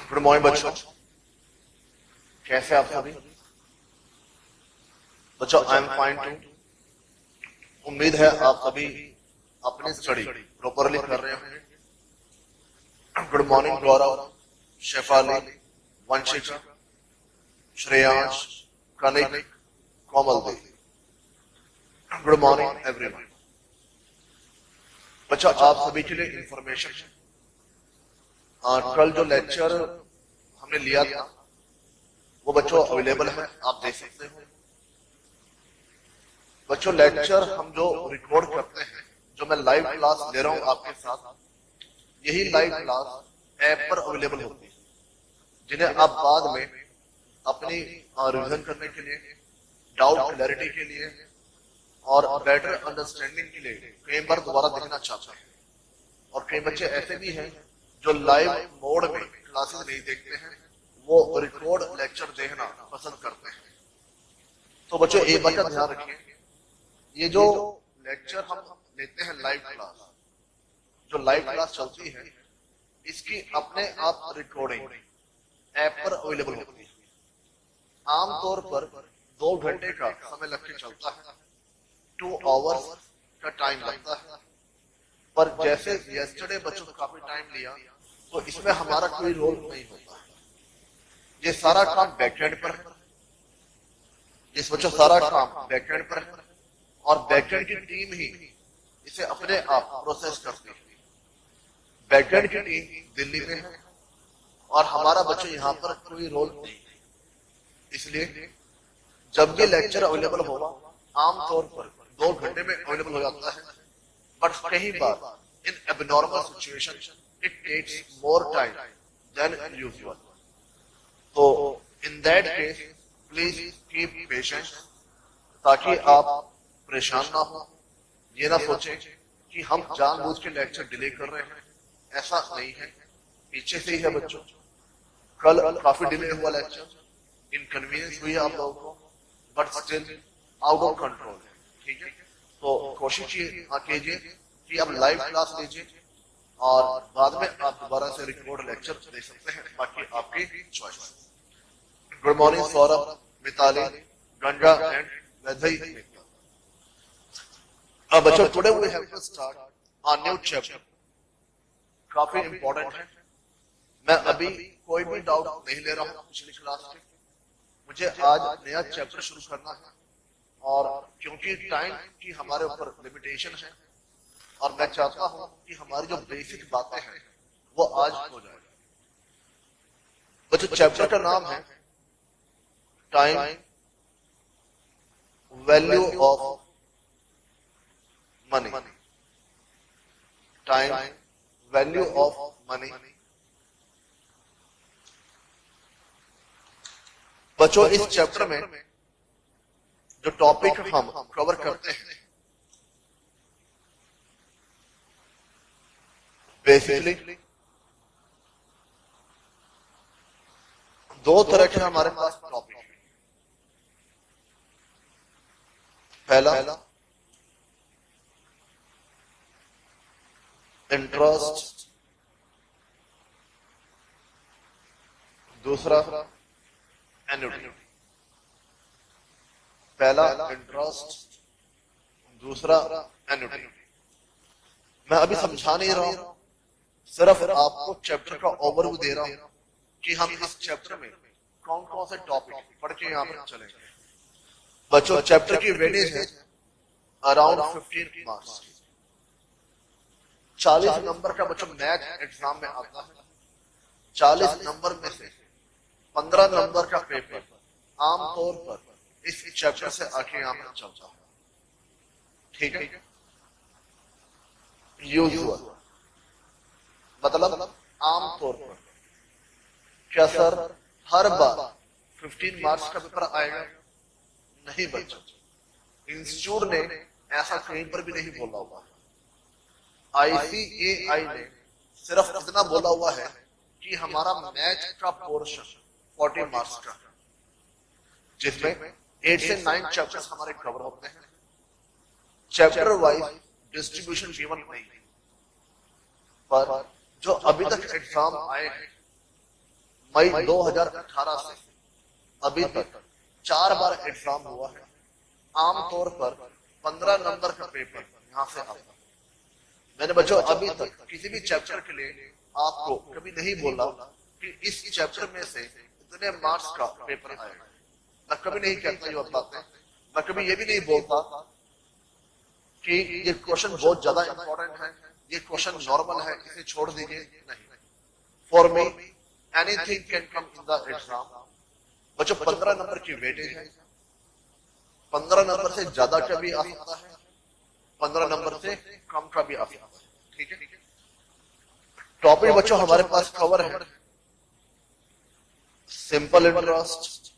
Good morning बच्चों, कैसे आप सभी बच्चों? I am fine too. उम्मीद है आप सभी अपनी स्टडी प्रॉपरली कर रहे होंगे। Good morning Gaurav, Shefali, Vanshika, Shreyansh, Kanik, Komal Devi. Good morning everyone. बच्चों, आप सभी के लिए इंफॉर्मेशन है, कल जो लेक्चर हमने लिया था वो बच्चों अवेलेबल है, आप देख सकते हो। बच्चों, लेक्चर हम जो रिकॉर्ड करते हैं, जो मैं लाइव क्लास ले रहा हूं आपके साथ, यही लाइव क्लास ऐप पर अवेलेबल होती है, जिन्हें आप बाद में अपनी रिवीजन करने के लिए, डाउट क्लैरिटी के लिए और बेटर अंडरस्टैंडिंग के लिए कई बार दोबारा देखना चाहते हैं। और कई बच्चे ऐसे भी हैं जो लाइव मोड में क्लासेस नहीं देखते हैं, वो रिकॉर्ड लेक्चर देखना पसंद करते हैं। तो बच्चों, एक बात का ध्यान रखिए, ये जो लेक्चर हम लेते हैं लाइव क्लास, जो लाइव क्लास चलती है, इसकी अपने आप रिकॉर्डिंग ऐप पर अवेलेबल होती है। आमतौर पर 2 घंटे का समय लग के चलता है, 2 आवर्स का टाइम लगता है। पर जैसे यस्टरडे बच्चों को काफी टाइम लिया, तो इसमें हमारा कोई रोल नहीं होता। ये सारा काम बैकएंड पर है, इस बच्चों सारा काम बैकएंड पर है, और बैकएंड की टीम ही इसे अपने आप प्रोसेस करती है। बैकएंड की टीम दिल्ली में है और हमारा बच्चों यहाँ पर कोई रोल नहीं है। इसलिए जब ये लेक्चर अवेलेबल होगा, आमतौर पर 2 घंटे में अवेलेबल हो जाता है, बट कई बार in abnormal situation it takes more time than usual. तो in that case please keep patience, ताकि आप परेशान ना हो। ये ना सोचें कि हम जानबूझ के लेक्चर डिले कर रहे हैं, ऐसा नहीं है, पीछे से ही है बच्चों। कल काफी डिले हुआ लेक्चर, इनकन्वीनियंस हुई आप लोगों को, but still out of control है, ठीक है। तो कोशिश कीजिए कि आप लाइव क्लास लीजिए और बाद में आप दोबारा से रिकॉर्ड लेक्चर देख सकते हैं, बाकी आपकी choice. Good morning Saurabh, Mitali, Ganga and Vaidhai. बच्चों, today we have to start a new chapter, काफी इंपॉर्टेंट है। मैं अभी कोई भी डाउट नहीं ले रहा हूं पिछली क्लास के, मुझे आज नया चैप्टर शुरू करना है, और क्योंकि टाइम की हमारे ऊपर लिमिटेशन है, और मैं चाहता हूं कि हमारी जो बेसिक बातें हैं वो आज हो जाए। बच्चों, चैप्टर का नाम है time, value of money. Time, value of money. बच्चों, इस चैप्टर में जो टॉपिक हम कवर करते हैं, बेसिकली 2 तरह के हमारे पास टॉपिक है। पहला इंटरेस्ट, दूसरा एन्युटी। पहला इंटरेस्ट, दूसरा एन्युटी। मैं अभी समझा नहीं रहा हूं, सिर्फ आपको चैप्टर का ओवरव्यू दे रहा हूं कि हम इस चैप्टर में कौन कौन से टॉपिक पढ़ के यहां पर चलेंगे। बच्चों, चैप्टर की वेटेज है अराउंड 15 मार्क्स। 40 नंबर का बच्चों मैथ एग्जाम में आता है। 40 नंबर में से 15 नंबर का पेपर आमतौर पर इस चैप्टर से आके यहां पर चलता है, ठीक है। यूजुअल मतलब आमतौर पर। क्या सर हर बार 15 मार्क्स का पेपर आएगा? नहीं बच्चों, इंस्टीट्यूट ने ऐसा कहीं पर भी नहीं बोला हुआ। ICAI ने सिर्फ इतना बोला हुआ है कि हमारा मैथ का पोर्शन 40 मार्क्स का, जिसमें 8 से 9 चैप्टर्स हमारे कवर होते हैं। चैप्टर वाइज डिस्ट्रीब्यूशन गिवन नहीं है, पर जो अभी तक एग्जाम आए हैं मई 2018 से अभी तक 4 बार एग्जाम हुआ है। आमतौर पर 15 नंबर का पेपर यहां से आता है। मैंने बच्चों अभी तक किसी भी चैप्टर के लिए आपको कभी नहीं बोला कि इस चैप्टर में से इतने मार्क्स का पेपर आएगा। मैं कभी नहीं कहता ये बातें। मैं कभी ये भी नहीं बोलता कि ये क्वेश्चन बहुत ज्यादा इंपॉर्टेंट है, ये क्वेश्चन नॉर्मल है, इसे छोड़ दीजिए। नहीं, for me anything can come in the exam. बच्चों 15 नंबर की वेटेज है, 15 नंबर से ज्यादा का भी आ सकता है, 15 नंबर से कम का भी आ सकता है। ठीक है, टॉपिक बच्चों हमारे पास कवर है simple interest,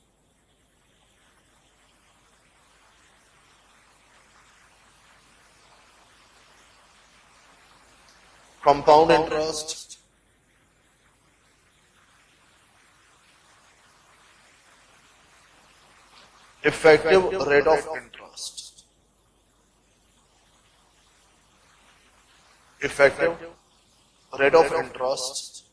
compound interest, effective rate of interest, effective rate of interest.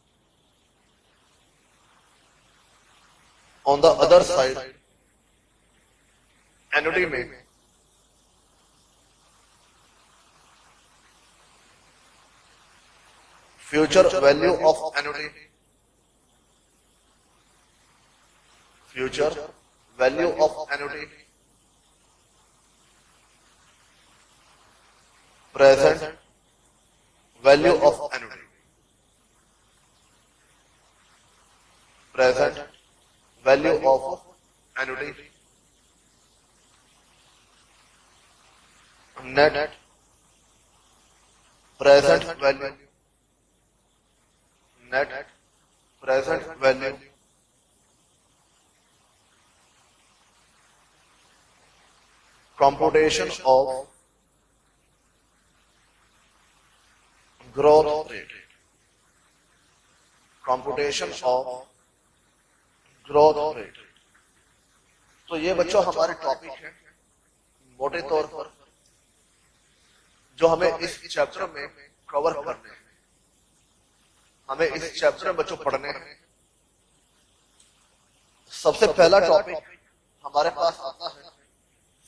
On the other side, annuity में future value of annuity, future value of annuity, present value of annuity, present value of annuity, net present value, net present value, computation of growth rate, computation of growth rate। तो ये बच्चों हमारे topic है मोटे तौर पर जो हमें इस चैप्टर में कवर करने हैं। हमें इस चैप्टर में बच्चों पढ़ने हैं। सबसे पहला टॉपिक हमारे पास आता है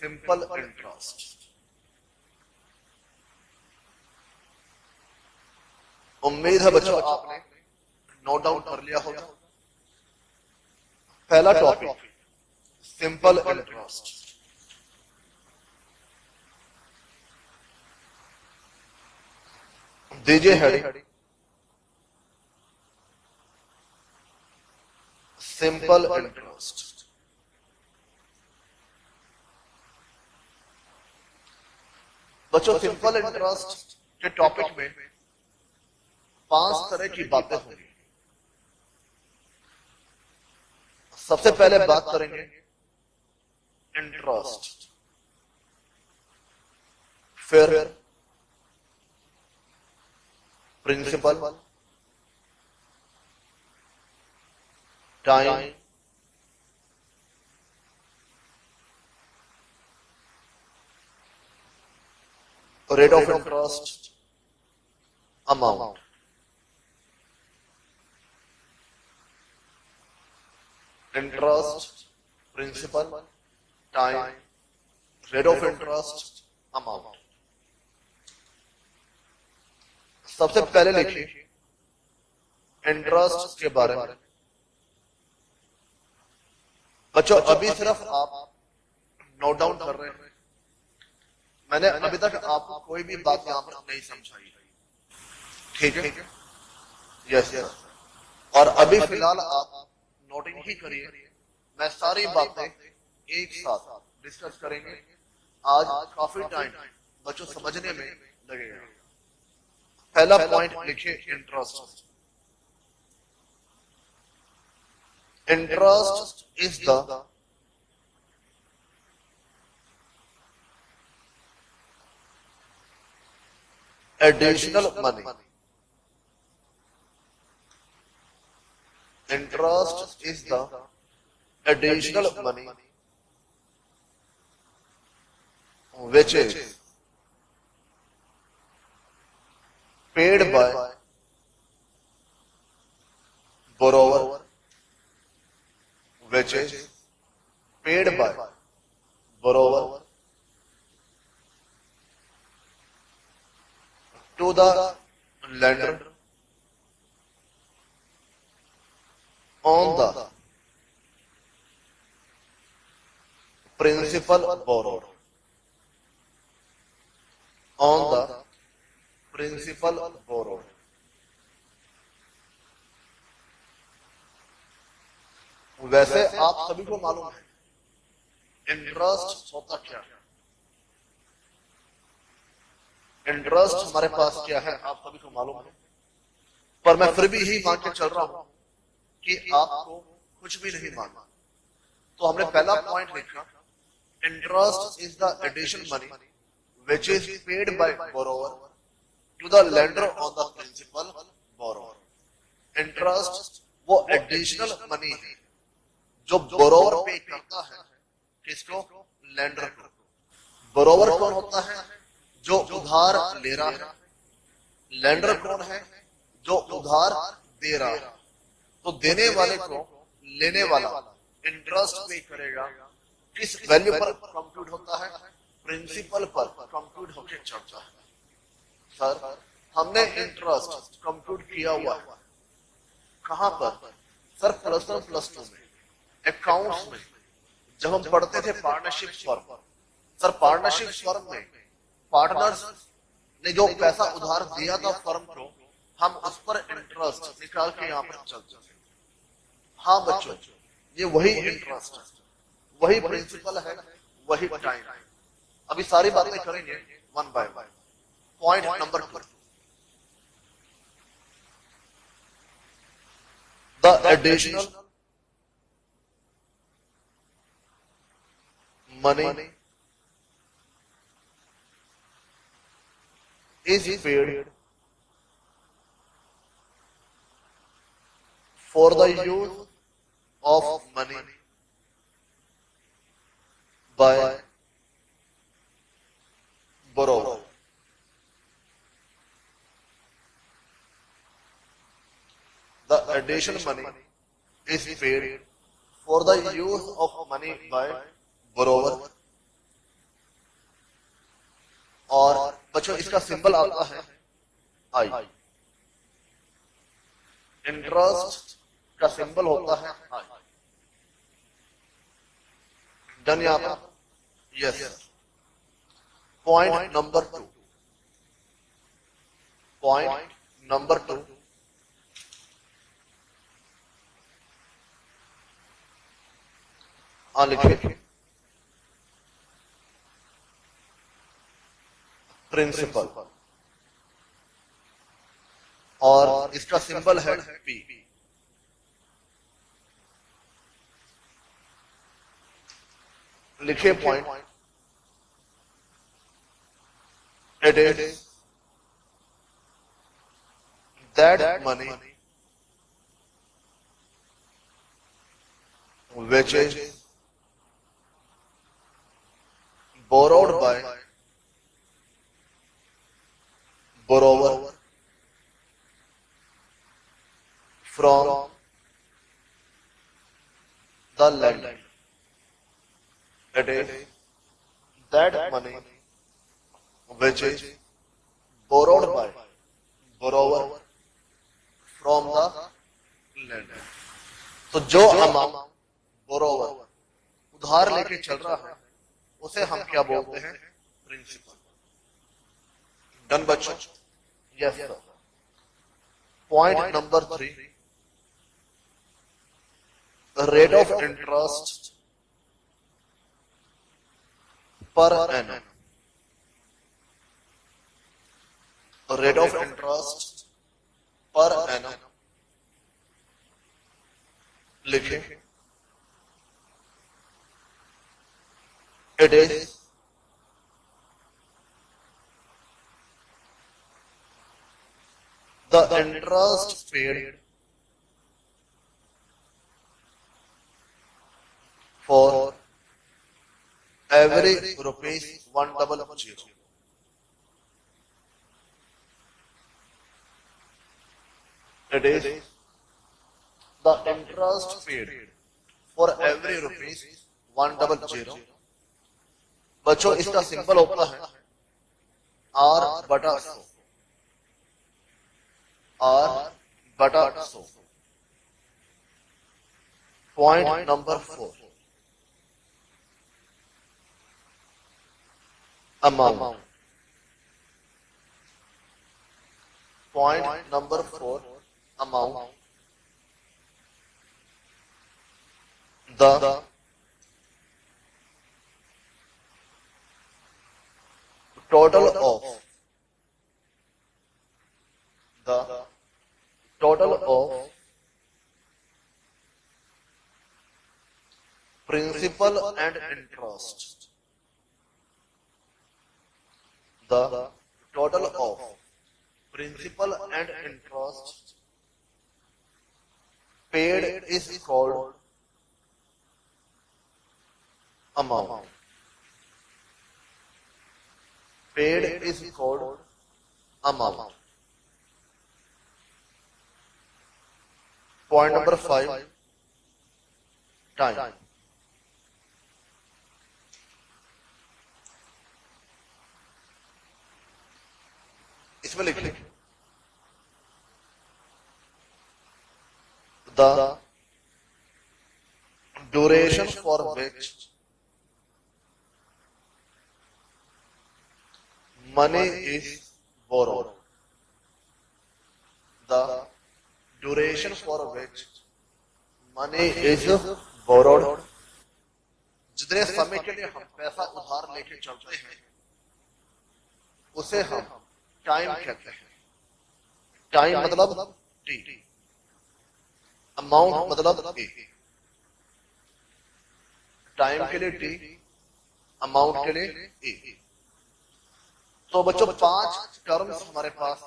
सिंपल इंटरेस्ट। उम्मीद है बच्चों आपने नोट डाउन कर लिया होगा। पहला टॉपिक सिंपल इंटरेस्ट। दीजिए हेडिंग सिंपल इंटरेस्ट। बच्चों सिंपल इंटरेस्ट के टॉपिक में 5 तरह की बातें होंगी। सबसे पहले बात करेंगे इंटरेस्ट, फिर principal, time, rate of interest, amount. Interest, principal, time, rate of interest, amount. सबसे पहले लिखिए इंटरेस्ट के बारे में। बच्चों अभी सिर्फ आप नोट डाउन कर रहे हैं। मैंने अभी तक आपको कोई भी बात यहां पर नहीं समझाई। ठीक है, यस यस। और अभी फिलहाल आप नोटिंग ही करिए। मैं सारी बातें एक साथ डिस्कस करेंगे। आज काफी टाइम बच्चों समझने में लगेगा। पहला पॉइंट लिखिए interest. Interest is the additional money. Interest is the additional money which is paid by borrower which is paid by borrower to the lender on the principal borrowed, on the principal borrowed. वैसे आप सभी को मालूम है interest होता क्या है। Interest हमारे पास क्या है आप सभी को मालूम है, पर मैं फिर भी यही मान के चल रहा हूं कि आपको कुछ भी नहीं मालूम। तो हमने पहला पॉइंट लिखा, interest is the additional money which is paid by borrower to the lender on the principal borrower. Interest वो एडिशनल मनी है जो बोरोवर पे करता है किसको, लेंडर को। बोरोवर कौन होता है, जो उधार ले रहा है। लेंडर कौन है, जो उधार दे रहा है। तो देने वाले को लेने वाला इंटरेस्ट पे करेगा, किस वैल्यू पर कंप्यूट होता है, प्रिंसिपल पर कंप्यूट होकर चलता है। सर हमने इंटरेस्ट कंप्यूट किया हुआ है कहां पर, सर प्लस 1 प्लस 2 में अकाउंट्स में, जब हम पढ़ते थे partnership firm. Sir partnership firm में पार्टनर्स ने जो पैसा उधार दिया था फर्म को, हम उस पर इंटरेस्ट निकाल के यहां पर चलते थे। हाँ बच्चों, ये वही इंटरेस्ट है, वही प्रिंसिपल है, वही टाइम है। अभी सारी बातें करेंगे one by one. Point number 2, the additional money is paid for the use of money by borrower. The additional money is paid for the use of money by बरोबर। और बच्चों इसका सिंबल आता है आई। इंटरेस्ट का सिंबल होता है आई। Done यहां पर, yes. Point number 2, point number 2, लिखिए प्रिंसिपल, और इसका सिंबल है पी। लिखिए point, it is that money which is borrowed by borrower from the lender. It is that money which is borrowed by borrower from the lender. तो जो amount borrower उधार लेके चल रहा है उसे हम क्या बोलते हैं, प्रिंसिपल। डन बच्चों, yes sir. Point number 3, rate of interest पर एनम। रेट ऑफ इंटरेस्ट पर एनम लिखें, it is the interest paid for every rupees 100. It is the interest paid for every ₹100। बच्चों इसका सिंबल होता है R/100, R/100। Point number 4, amount. Point number 4, amount. The total of principal and interest. The total of principal and interest paid is called amount. Paid is called amount. Point number 5, time. इसमें लिखिए the duration for which money is borrowed. The duration for which money is borrowed. जितने समय के लिए हम पैसा उधार लेके चलते हैं उसे हम टाइम कहते हैं। टाइम मतलब टी, अमाउंट मतलब ए। टाइम के लिए टी, अमाउंट के लिए ए। तो बच्चों 5 टर्म्स हमारे पास।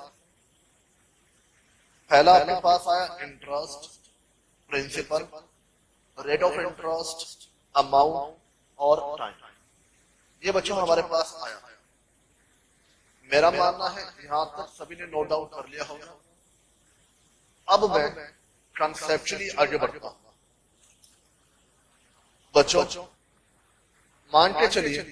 पहला आपके पास आया interest, principal, rate of interest, amount और टाइम। ये बच्चों हमारे पास आया। मेरा मानना है यहां तक सभी ने नोट डाउन कर लिया होगा। अब मैं कंसेप्चुअली आगे बढ़ता हूं। बच्चों मान के चलिए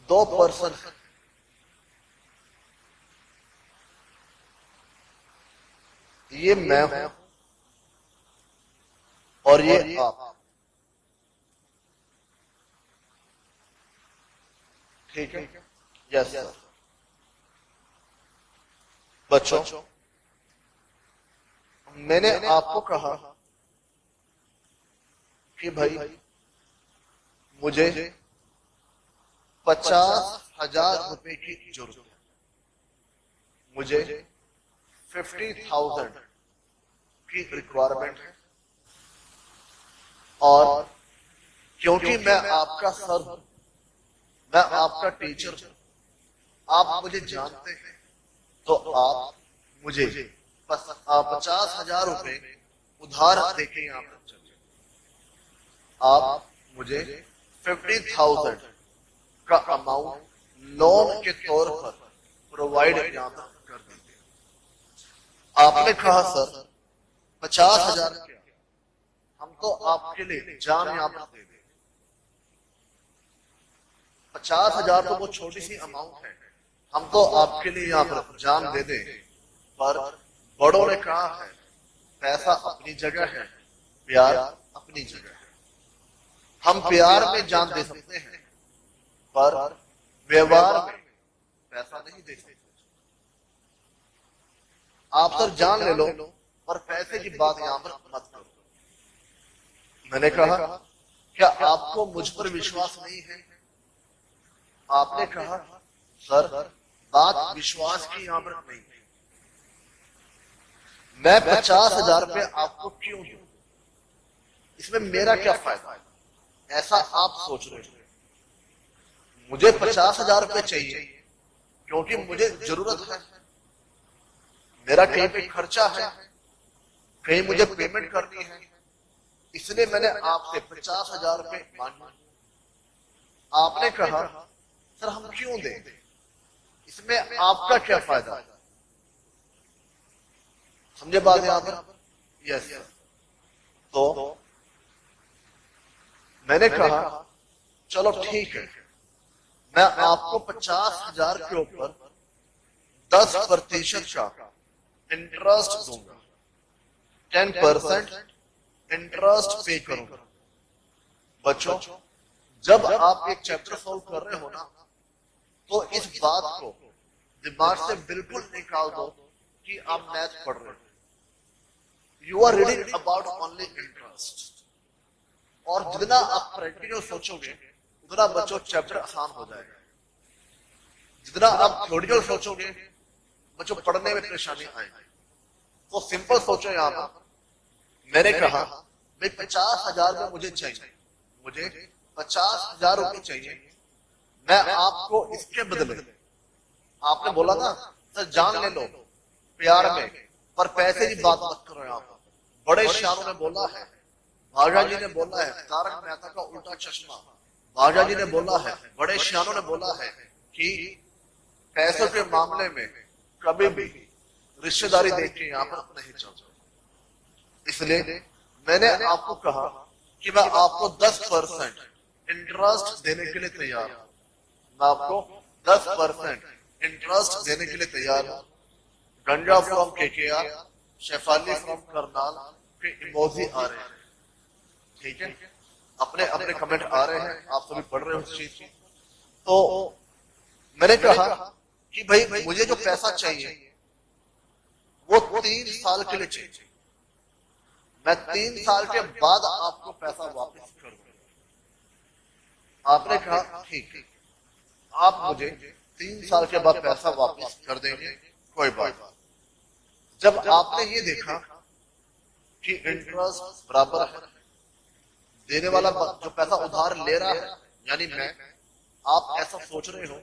2 पर्सन, ये मैं हूं और ये आप। ठीक है? Yes sir. बच्चों मैंने आपको कहा कि भाई मुझे 50,000 रुपए की जरूरत है। मुझे 50,000 की रिक्वायरमेंट है और क्योंकि मैं आपका सर हूं, मैं आपका टीचर हूं, आप मुझे जानते हैं, तो आप मुझे 50,000 रुपए उधार देके यहां पर चलिए। आप मुझे 50,000 का अमाउंट लोन के तौर पर प्रोवाइड यहां पर कर दीजिए। आपने कहा सर 50,000 क्या, हम तो आपके लिए जान यहां पर दे दें। 50,000 तो वो छोटी सी अमाउंट है, हम तो आपके लिए यहां पर जान दे दें। पर बड़ों ने कहा है पैसा अपनी जगह है, प्यार अपनी जगह है। हम प्यार में जान दे सकते हैं पर व्यवहार में पैसा नहीं दे सकते। आप सर जान ले लो पर पैसे की बात यहां पर मत करो। मैंने कहा क्या आपको मुझ पर विश्वास नहीं है? आपने कहा सर बात विश्वास की यहां पर नहीं है। मैं 50,000 रुपए आपको क्यों दूं? इसमें मेरा क्या फायदा है? ऐसा आप सोच रहे हो। मुझे 50,000 रुपए चाहिए क्योंकि मुझे जरूरत है, मेरा कहीं पे खर्चा है, कहीं मुझे पेमेंट करनी है, इसलिए मैंने आपसे 50,000 रुपए मांगे। आपने कहा सर हम क्यों दें? इसमें आपका क्या फायदा है? समझे बात यहां पर? यस। तो मैंने कहा चलो ठीक है, मैं आपको 50,000 के ऊपर 10% का इंटरेस्ट दूंगा, 10% इंटरेस्ट पे करूंगा। बच्चों, जब आप एक चैप्टर सॉल्व कर रहे हो ना, तो इस बात को दिमाग से बिल्कुल निकाल दो कि आप मैथ पढ़ रहे हो। You are reading about only interest. और जितना आप प्रैक्टिकल सोचोगे उतना बच्चों चैप्टर आसान हो जाएगा। जितना आप थ्योरिटिकल सोचोगे बच्चों पढ़ने में परेशानी आएगी। तो सिंपल सोचो, यहां पर मैंने कहा भाई 50,000 में मुझे चाहिए, मुझे 50,000 रुपये चाहिए। मैं आपको इसके बदले, आपने बोला ना सर जान ले लो प्यार में, पर पैसे की बात मत करो। यहां पर बड़े शानों ने बोला है, भाजा जी ने बोला है, तारक मेहता का उल्टा चश्मा, भाजा जी ने बोला है, बड़े शानों ने बोला है कि पैसों के मामले में कभी भी रिश्तेदारी देख के यहां पर नहीं चलते। इसलिए मैंने आपको कहा कि मैं आपको 10% इंटरेस्ट देने के लिए तैयार हूं। मैं आपको 10% इंटरेस्ट देने के लिए तैयार हूं। गंजा from KKR, Shefali from Karnal के इमोजी आ रहे हैं, ठीक है, अपने अपने कमेंट आ रहे हैं, आप सभी पढ़ रहे हो इस चीज को। तो मैंने कहा कि भाई मुझे जो पैसा चाहिए वो 3 साल के लिए चाहिए। मैं 3 साल के बाद आपको पैसा वापस कर दूंगा। आपने कहा ठीक है, आप मुझे 3 साल के बाद पैसा वापस कर देंगे, कोई बात नहीं। जब आपने ये देखा कि इंटरेस्ट बराबर है, देने वाला जो पैसा उधार ले रहा है, यानी मैं, आप ऐसा सोच रहे हो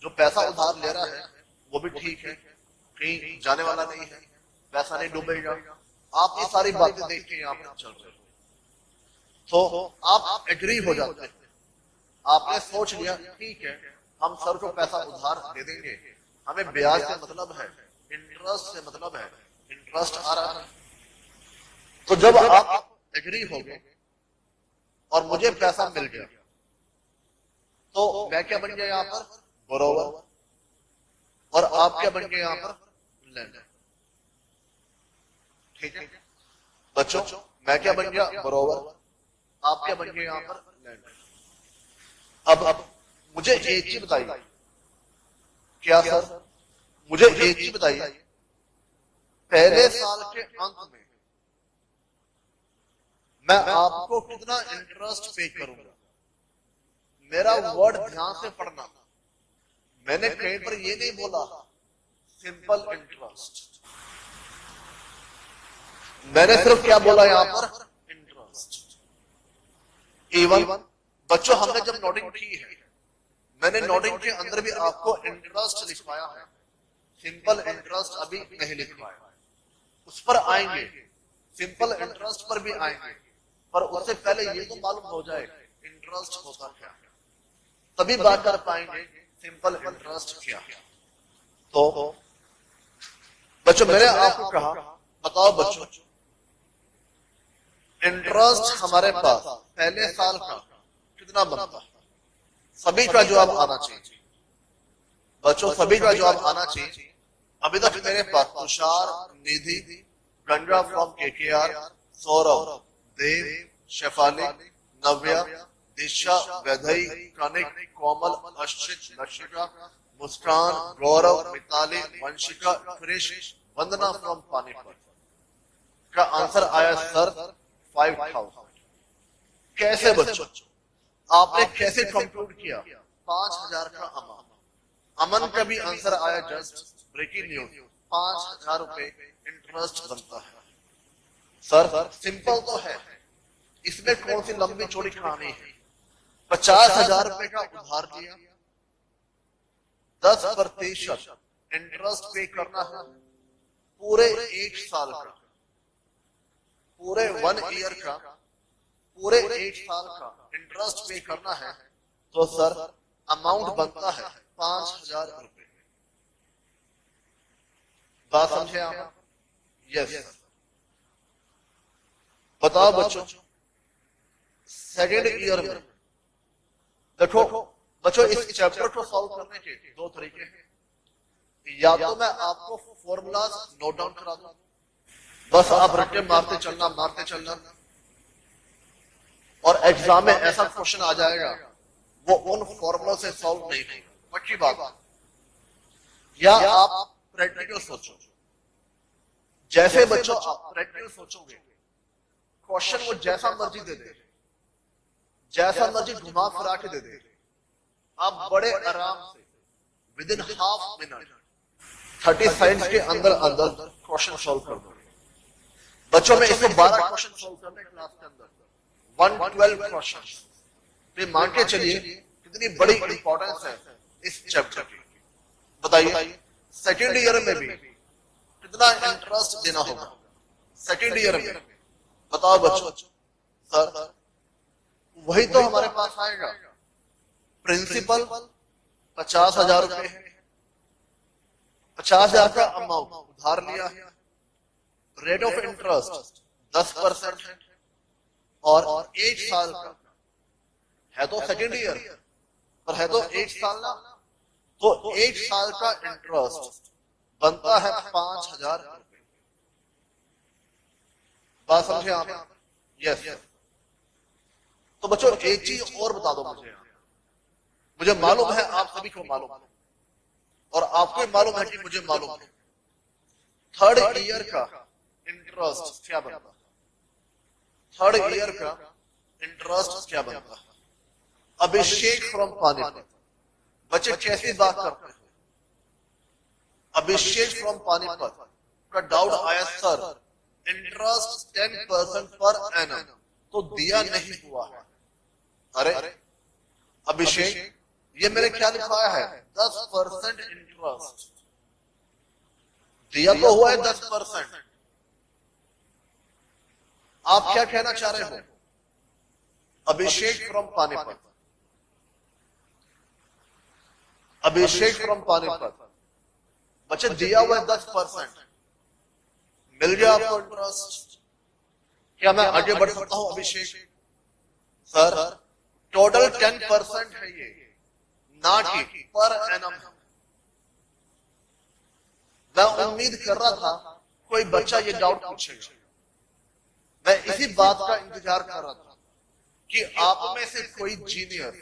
जो पैसा उधार ले रहा है वो भी ठीक है, कहीं जाने वाला नहीं है, पैसा नहीं डूबेगा। आप ये सारी बातें देख के यहाँ पर चल रहे हो, तो आप एग्री हो जाते हैं। आपने सोच लिया ठीक है, हम सर को पैसा उधार दे देंगे, हमें ब्याज से मतलब है, इंटरेस्ट से मतलब है, इंटरेस्ट आ रहा है। तो जब आप एग्री हो गए और मुझे पैसा मिल गया, तो मैं क्या बन गया यहाँ पर? बोरोवर। और आप क्या बन गए यहाँ पर? लेंडर। ठीक है बच्चों, मैं क्या बन गया? बोरोवर। आप क्या बन गए यहाँ पर? लेंडर। अब मुझे एक चीज बताइए, क्या सर, मुझे एक चीज बताइए, पहले साल के अंत में मैं आपको कितना इंटरेस्ट पे करूंगा? मेरा वर्ड ध्यान से पढ़ना, मैंने कहीं पर ये नहीं बोला सिंपल इंटरेस्ट, मैंने सिर्फ क्या बोला यहां पर? इंटरेस्ट। इवन बच्चों हमने जब नोटिंग की है, मैंने नोटिंग के अंदर भी आपको इंटरेस्ट लिखवाया है, सिंपल इंटरेस्ट अभी नहीं लिखवाया, उस पर आएंगे, सिंपल इंटरेस्ट पर भी आएंगे, पर उससे पहले ये तो मालूम हो जाए इंटरेस्ट होता क्या है, तभी बात कर पाएंगे सिंपल इंटरेस्ट क्या है। तो बच्चों मैंने आपको कहा, बताओ बच्चों, इंटरेस्ट हमारे पास पहले साल का कितना बनता है? सभी का जवाब आना चाहिए बच्चों, सभी का जवाब आना चाहिए। अभी तक मेरे पास तुषार, निधि, गंजा फ्रॉम केकेआर, सौरभ, देव, शेफाली, नव्या, दिशा, वैधई, कनिक, कोमल, अश्चित, लक्षिका, मुस्कान, गौरव, मिताली, वंशिका, क्रिश, वंदना फ्रॉम पानीपत का आंसर आया सर 5,000। कैसे बच्चों, आपने कैसे कंप्यूट किया? 5,000 का अमाउंट। अमन का भी आंसर आया जस्ट ब्रेकिंग न्यूज, 5,000 रुपए इंटरेस्ट बनता है। सर सिंपल तो है, इसमें कौन सी लंबी चौड़ी कहानी है? 50,000 रुपए का उधार लिया, 10% इंटरेस्ट पे करना है, पूरे 1 साल का, पूरे 1 ईयर का, पूरे 1 साल का इंटरेस्ट पे करना है। तो सर अमाउंट बनता है 5,000 रुपए। बात समझे आप? यस। बताओ बच्चों, सेकेंड ईयर में देखो बच्चों, इस चैप्टर को सॉल्व करने के दो तरीके हैं। या तो मैं आपको फॉर्मूलाज नोट डाउन करा दूं, बस आप रट्टे मारते चलना, और एग्जाम में ऐसा क्वेश्चन आ जाएगा वो उन फॉर्मूला से सॉल्व नहीं होगा, पक्की बात। या आप प्रैक्टिकल सोचो। जैसे बच्चों आप प्रैक्टिकल सोचोगे, क्वेश्चन वो जैसा मर्जी दे दे, जैसा मर्जी घुमा फिरा के दे दे, आप बड़े आराम से with in half minute 30 seconds के अंदर अंदर क्वेश्चन सॉल्व कर दोगे। बच्चों में इसमें 12 क्वेश्चन सॉल्व करने क्लास के अंदर 112 क्वेश्चन। तो मान के चलिए कितनी बड़ी इंपॉर्टेंस है इस चैप्टर की। बताइए सेकेंड ईयर में भी कितना इंटरेस्ट देना होगा सेकेंड ईयर में? बताओ बच्चों। सर वही तो हमारे पास आएगा। प्रिंसिपल 50,000 रुपए है, 50,000 का अमाउंट उधार लिया है, रेट ऑफ इंटरेस्ट 10% है, और 1 साल का है, तो सेकेंड ईयर पर है तो 1 साल ना, तो 1 साल का इंटरेस्ट बनता है 5,000 रुपए। बात समझे आप? यस। तो बच्चों एक चीज और बता दो मुझे मालूम है, आप सभी को मालूम है, और आपको मालूम है कि मुझे मालूम है, थर्ड ईयर का इंटरेस्ट क्या बनता है? थर्ड ईयर का इंटरेस्ट क्या बनता है? अभिषेक फ्रॉम पानीपत। बच्चे कैसी बात करते हैं? अभिषेक फ्रॉम पानीपत का डाउट आया, सर इंटरेस्ट 10% पर एनम तो दिया नहीं हुआ है। अरे अभिषेक, ये मेरे क्या लिखवाया है? 10% इंटरेस्ट दिया तो हुआ है 10%। आप क्या कहना चाह रहे हो? अभिषेक फ्रॉम पानीपत, अभिषेक फ्रॉम पानीपत, बच्चे दिया हुआ है 10%, मिल गया आपको इंटरेस्ट? क्या मैं आगे बढ़ सकता हूं अभिषेक? सर टोटल 10% है ये, ना कि पर एनम है। मैं उम्मीद कर रहा था कोई बच्चा ये डाउट पूछेगा। मैं इसी बात का इंतजार कर रहा था कि आप में से कोई जीनियर,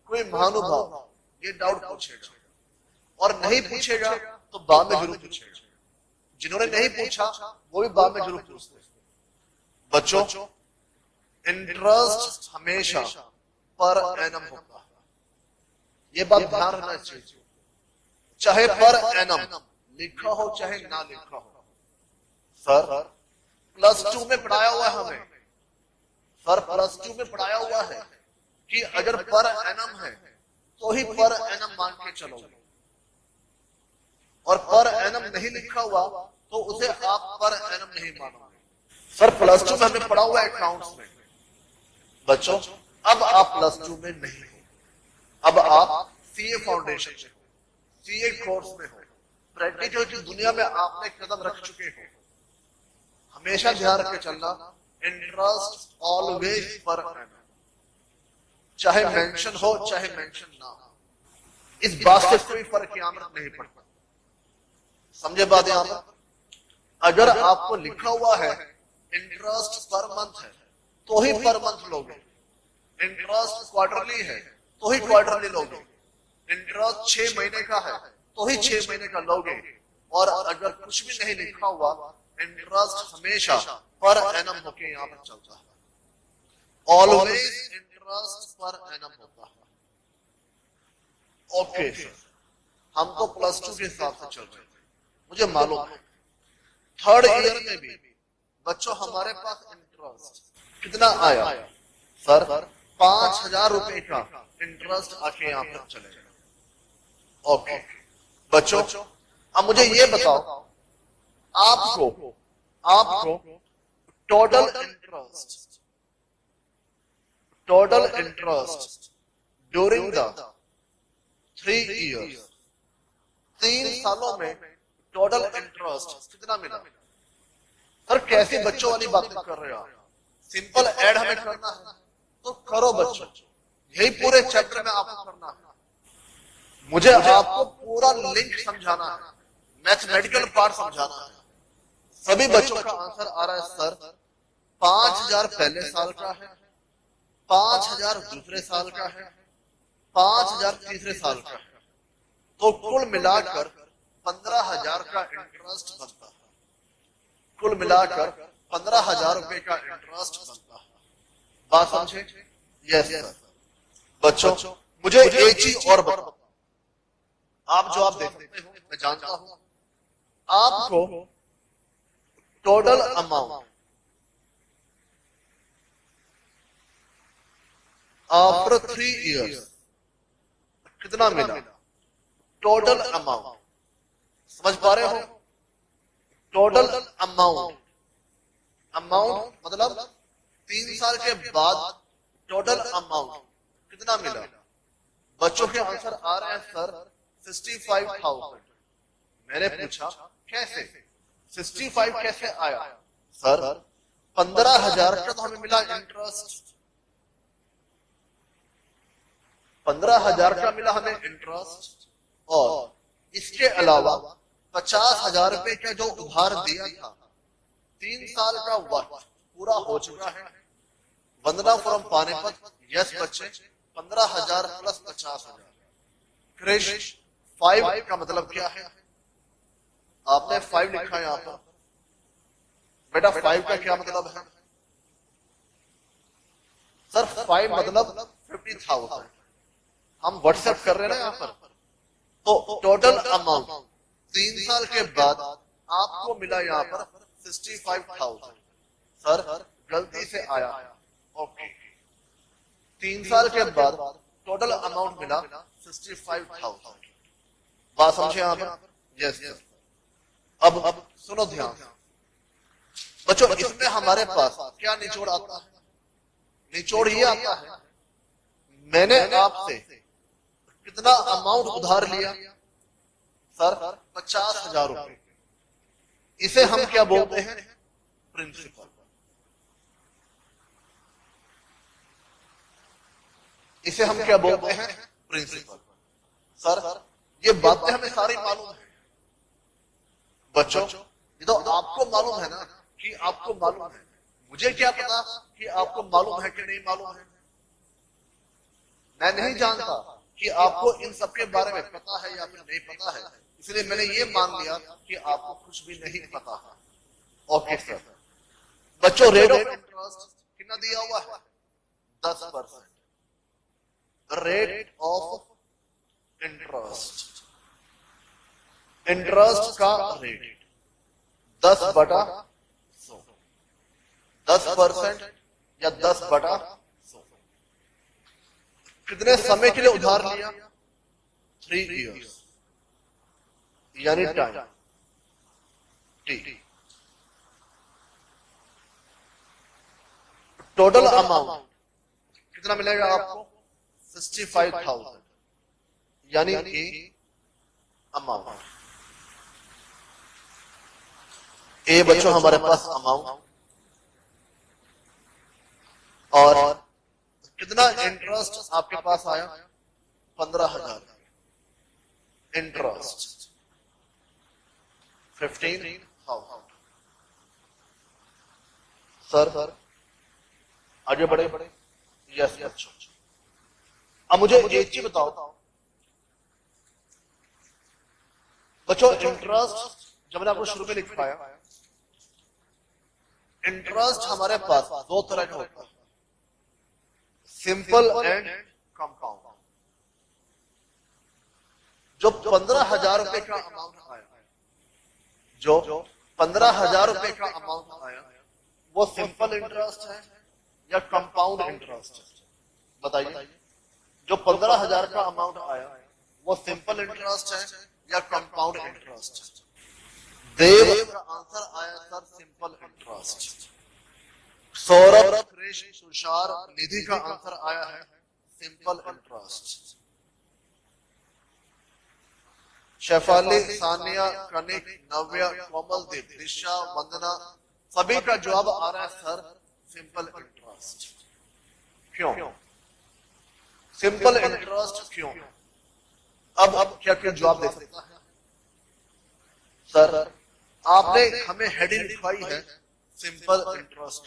कोई महानुभाव ये डाउट पूछेगा, और नहीं पूछेगा तो बाद में जरूर पूछेगा। जिन्होंने नहीं पूछा वो भी बाद में जरूर पूछते। बच्चों इंटरेस्ट हमेशा पर एनम होता है, ये बात ध्यान रखना चाहिए। चाहे पर एनम लिखा हो चाहे ना लिखा हो। सर +2 में पढ़ाया हुआ है हमें, सर +2 में पढ़ाया हुआ है कि अगर पर एनम है तो ही पर एनम मान के चलोगे, और पर एनम नहीं लिखा हुआ तो उसे आप पर एनम नहीं मानोगे। सर +2 में हमने पढ़ा हुआ है अकाउंट्स में। बच्चों अब आप +2 में नहीं हो, अब आप सीए फाउंडेशन में हो, सीए कोर्स में हो, प्रैक्टिकल की दुनिया में आपने कदम रख चुके हो। हमेशा ध्यान रख के चलना, इंटरेस्ट ऑलवेज पर एनम, चाहे मेंशन हो चाहे मेंशन ना हो, इस बात से कोई फर्क यहाँ नहीं पड़ता। समझे बात? यहां पर अगर आपको लिखा हुआ है इंटरेस्ट पर मंथ है तो ही पर मंथ लोगे, इंटरेस्ट क्वार्टरली है तो ही क्वार्टरली लोगे, इंटरेस्ट 6 महीने का है तो ही 6 महीने का लोगे, और अगर कुछ भी नहीं लिखा हुआ इंटरेस्ट हमेशा पर एनम होके यहां पर चलता है। ऑलवेज इंटरेस्ट पर एनम होता है। ओके सर, हम तो +2 के हिसाब से चल रहे थे, मुझे मालूम है। थर्ड ईयर में भी बच्चों हमारे पास इंटरेस्ट कितना आया? सर 5,000 रुपए का इंटरेस्ट आके यहां पर चलेगा। ओके बच्चों, अब मुझे ये बताओ, आपको total interest during the 3 years, 3 सालों में टोटल इंटरेस्ट कितना मिला। सर कैसी बच्चों वाली बात कर रहे हो आप, सिंपल ऐड हमें करना है तो करो बच्चों, यही पूरे चैप्टर में आपको करना है। मुझे आपको पूरा लिंक समझाना है, मैथमेटिकल पार्ट समझाना है। सभी बच्चों का आंसर आ रहा है सर 5000 पहले साल का है, 5000 दूसरे साल का है, 5000 तीसरे साल का है, तो कुल मिलाकर 15000 का इंटरेस्ट बनता है। कुल मिलाकर 15000 रुपए का इंटरेस्ट बनता है। बात समझे? Yes sir. बच्चों मुझे एक चीज और बताओ, आप जवाब दे सकते हो मैं जानता हूं, आपको टोटल अमाउंट आफ्टर 3 इयर्स कितना मिला? टोटल अमाउंट समझ पा रहे हो? टोटल अमाउंट, अमाउंट मतलब 3 साल के बाद टोटल अमाउंट कितना मिला? बच्चों के आंसर आ रहे हैं सर 65,000। मैंने पूछा कैसे 65 कैसे आया? सर 15,000 का तो हमें मिला इंटरेस्ट, 15,000 का मिला हमें इंटरेस्ट, और इसके अलावा 50,000 रुपए का जो उधार दिया था, 3 साल का वक्त पूरा हो चुका है। वंदना फ्रॉम पानीपत, यस बच्चे 15,000 प्लस 50,000। क्रिश 5 का मतलब क्या है? आपने 5 लिखा है यहां पर, बेटा 5 का क्या मतलब है? सर 5 मतलब 50,000। हम व्हाट्सएप कर रहे हैं ना यहां पर, तो टोटल अमाउंट 3 साल के बाद आपको मिला यहां पर 65,000। सर गलती से आया, ओके 3 साल के बाद टोटल अमाउंट मिला 65,000। बात समझे यहां पर? Yes sir. अब सुनो ध्यान बच्चों, इसमें हमारे पास क्या निचोड़ आता है? निचोड़ ये आता है मैंने आपसे कितना अमाउंट उधार लिया? सर 50,000 रुपए। इसे हम क्या बोलते हैं? प्रिंसिपल। इसे हम क्या बोलते हैं? प्रिंसिपल। सर ये बातें हमें सारी मालूम है बच्चों, ये तो आपको मालूम है ना कि आपको मालूम है, मुझे क्या पता कि आपको मालूम है कि नहीं मालूम है। मैं नहीं जानता कि आपको इन सब के बारे में पता है या फिर नहीं पता है, इसलिए मैंने ये मान लिया कि आपको कुछ भी नहीं पता है। Okay sir. बच्चों रेट ऑफ इंटरेस्ट कितना दिया हुआ है? 10%। रेट ऑफ इंटरेस्ट, इंटरेस्ट का रेट 10/100, 10% या 10/100। कितने समय के लिए उधार लिया? 3 इयर्स, यानी टाइम टी। टोटल अमाउंट कितना मिलेगा आपको? 65,000, यानी ए अमाउंट। ए बच्चों हमारे पास अमाउंट, और कितना इंटरेस्ट आपके पास आया? 15,000 इंटरेस्ट, 15,000। सर आगे बढ़े? यस बच्चों। अब मुझे एक चीज बताओ बच्चों, इंटरेस्ट जब मैंने आपको शुरू में लिख पाया, इंटरेस्ट हमारे पास 2 तरह का होता है, सिंपल एंड कंपाउंड। जो 15,000 रुपए का अमाउंट आया, जो 15,000 रुपए का अमाउंट आया, वो सिंपल इंटरेस्ट है या कंपाउंड इंटरेस्ट है? बताइए। जो 15,000 का अमाउंट आया वो सिंपल इंटरेस्ट है या कंपाउंड इंटरेस्ट? देव का आंसर आया sir simple interest. Saurabh, Krish, Tushar, Nidhi का आंसर आया है सिंपल इंटरेस्ट। शेफाली, सानिया, कनिक, नव्या, कोमलदीप, दिशा, वंदना, सभी का जवाब आ रहा है सर सिंपल इंटरेस्ट। क्यों सिंपल इंटरेस्ट क्यों? अब क्या क्या जवाब दे सकता है सर? आपने हमें हेडिंग लिखवाई है सिंपल इंटरेस्ट,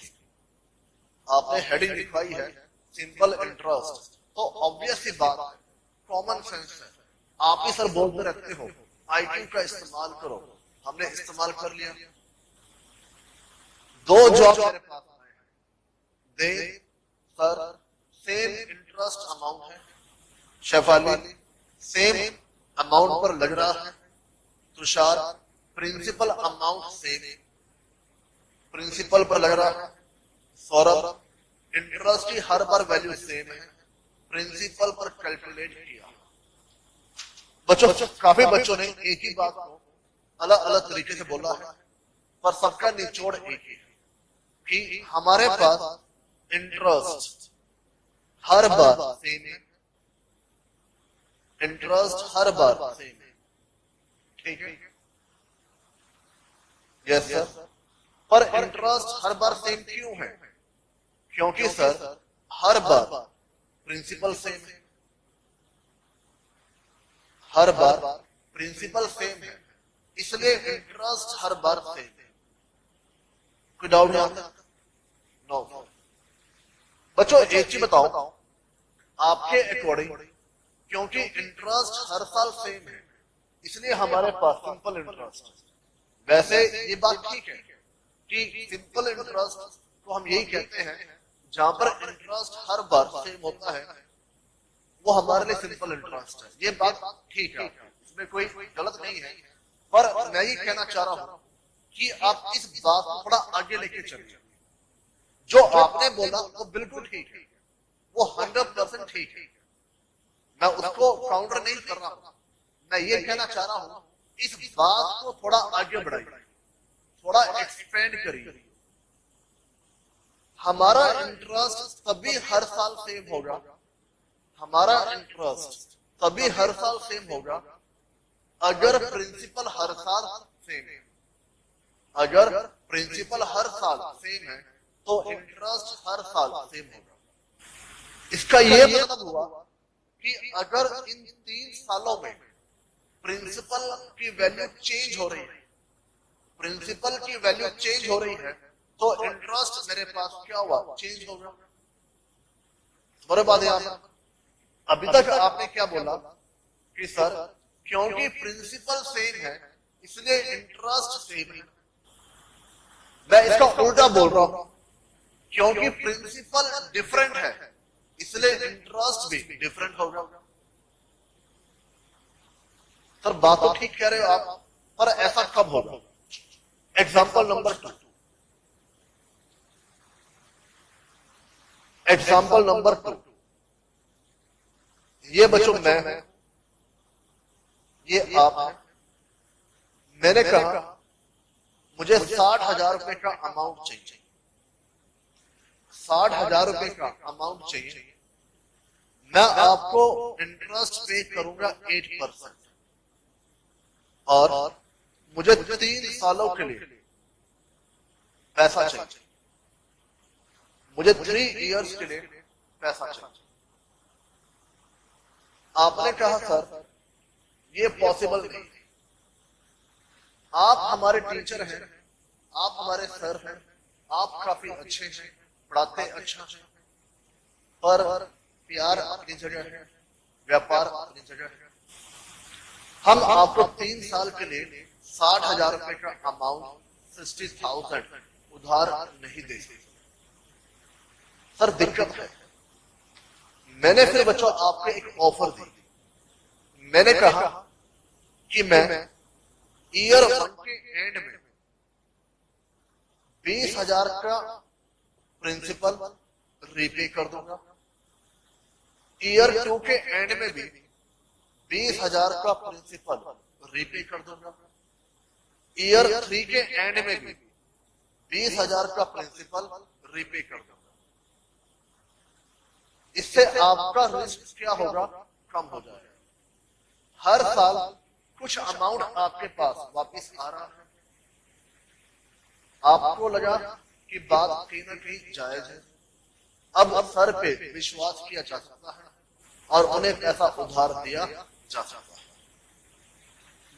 आपने हेडिंग लिखवाई है सिंपल इंटरेस्ट, तो ऑब्वियस सी बात है, कॉमन सेंस है। आप ही सर बोलते रहते हो आईक्यू का इस्तेमाल करो, हमने इस्तेमाल कर लिया। दो जॉब मेरे पास आए हैं, दे सर सेम इंटरेस्ट अमाउंट है, शेफाली सेम अमाउंट पर लग रहा है, Tushar principal amount same principal पर लग रहा है, सौरभ इंटरेस्ट की हर बार वैल्यू सेम है, प्रिंसिपल पर कैलकुलेट किया। बच्चों काफी बच्चों ने एक ही बात को अलग अलग तरीके से बोला है, पर सबका निचोड़ एक ही है कि हमारे पास इंटरेस्ट हर बार सेम है, इंटरेस्ट हर बार सेम है, ठीक है? Yes sir. पर इंटरेस्ट हर बार सेम क्यों है? क्योंकि सर हर बार प्रिंसिपल सेम है, हर बार प्रिंसिपल सेम है, इसलिए इंटरेस्ट हर बार सेम है। कोई डाउट नहीं आता? नो। बच्चों एक चीज बताओ, आपके अकॉर्डिंग क्योंकि इंटरेस्ट हर साल सेम है इसलिए हमारे पास सिंपल इंटरेस्ट। वैसे ये बात ठीक है कि सिंपल इंटरेस्ट को हम यही कहते हैं जहां पर इंटरेस्ट हर बार सेम होता है, वो हमारे लिए सिंपल इंटरेस्ट है। ये बात ठीक है, इसमें कोई गलत नहीं है, पर मैं ये कहना चाह रहा हूं कि आप इस बात को थोड़ा आगे लेके चलिए। जो आपने बोला वो बिल्कुल ठीक है, वो 100% ठीक है, मैं उसको काउंटर नहीं कर रहा हूं। मैं ये कहना चाह रहा हूं इस बात को थोड़ा आगे बढ़ाइए, थोड़ा एक्सपेंड करिए। हमारा इंटरेस्ट तभी हर साल सेम होगा, हमारा इंटरेस्ट तभी हर साल सेम होगा अगर प्रिंसिपल हर साल सेम है। अगर प्रिंसिपल हर साल सेम है तो इंटरेस्ट हर साल सेम होगा। इसका यह मतलब हुआ कि अगर इन 3 सालों में प्रिंसिपल की वैल्यू चेंज हो रही है, प्रिंसिपल की वैल्यू चेंज हो रही है, तो इंटरेस्ट मेरे पास क्या हुआ? चेंज होगा। बराबर बात है। यहां अभी तक आपने क्या बोला कि सर क्योंकि प्रिंसिपल सेम है इसलिए इंटरेस्ट सेम है। मैं इसका उल्टा बोल रहा हूं, क्योंकि प्रिंसिपल डिफरेंट है इसलिए इंटरेस्ट भी डिफरेंट होगा। सर बात तो ठीक कह रहे हो आप, पर ऐसा कब होगा? एग्जाम्पल नंबर 2, एग्जाम्पल नंबर 2, ये बच्चों मैं हूं, ये आप हैं। मैंने कहा मुझे 60,000 रुपए का अमाउंट चाहिए, 60,000 रुपए का अमाउंट चाहिए। मैं आपको इंटरेस्ट पे करूंगा 8% और मुझे 3 सालों के लिए पैसा चाहिए, मुझे 3 इयर्स के लिए पैसा चाहिए। आपने कहा सर ये पॉसिबल नहीं, आप हमारे टीचर हैं, आप हमारे सर हैं, आप काफी अच्छे हैं, पढ़ाते अच्छा है, पर प्यार अपनी जगह है, व्यापार अपनी जगह है। हम आपको 3 साल के लिए 60,000 रुपए का अमाउंट 60,000 उधार नहीं दे सकते। सर दिक्कत है। मैंने फिर बच्चों आपको एक ऑफर दी, मैंने कहा कि मैं ईयर 1 के एंड में 20,000 का प्रिंसिपल रीपे कर दूंगा, ईयर 2 के एंड में भी 20,000 का प्रिंसिपल रीपे कर दूंगा, ईयर 3 के एंड में भी 20,000 का प्रिंसिपल रीपे कर दूंगा। इससे आपका रिस्क क्या होगा? कम हो जाएगा। हर साल कुछ अमाउंट आपके पास वापस आ रहा है, आपको लगा कि बात कहीं ना कहीं जायज है, अब सर पे विश्वास किया जा सकता है और उन्हें पैसा उधार दिया जा सकता है।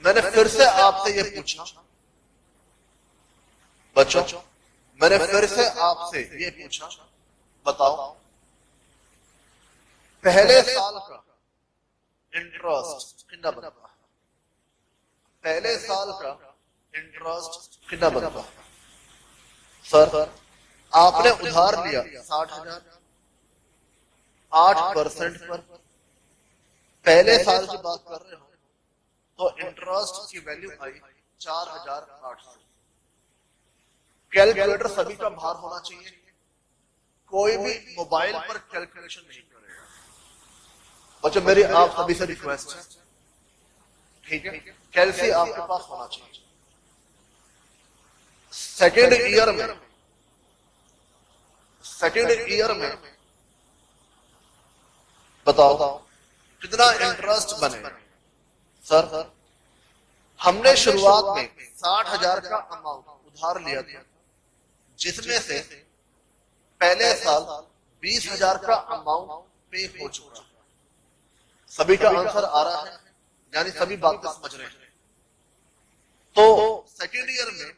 मैंने फिर से आपसे ये पूछा बच्चों, मैंने फिर से आपसे ये पूछा, बताओ पहले साल का इंटरेस्ट कितना बनता है? पहले साल का इंटरेस्ट कितना बनता है? सर आपने उधार लिया 60,000, 8% पर पहले साल की बात कर रहे हो तो इंटरेस्ट की वैल्यू आई 4,800। कैलकुलेटर सभी का बाहर होना चाहिए, कोई भी मोबाइल पर कैलकुलेशन नहीं करेगा। बच्चों मेरी आप सभी से रिक्वेस्ट है, ठीक है, कैलसी आपके पास होना चाहिए। सेकेंड ईयर में बताओ कितना इंटरेस्ट बने? सर हमने शुरुआत में 60,000 का अमाउंट उधार लिया था, जिसमें से पहले साल 20,000 का अमाउंट पे हो चुका। सभी का आंसर आ रहा है, यानी सभी बातें समझ रहे हैं। तो सेकेंड ईयर में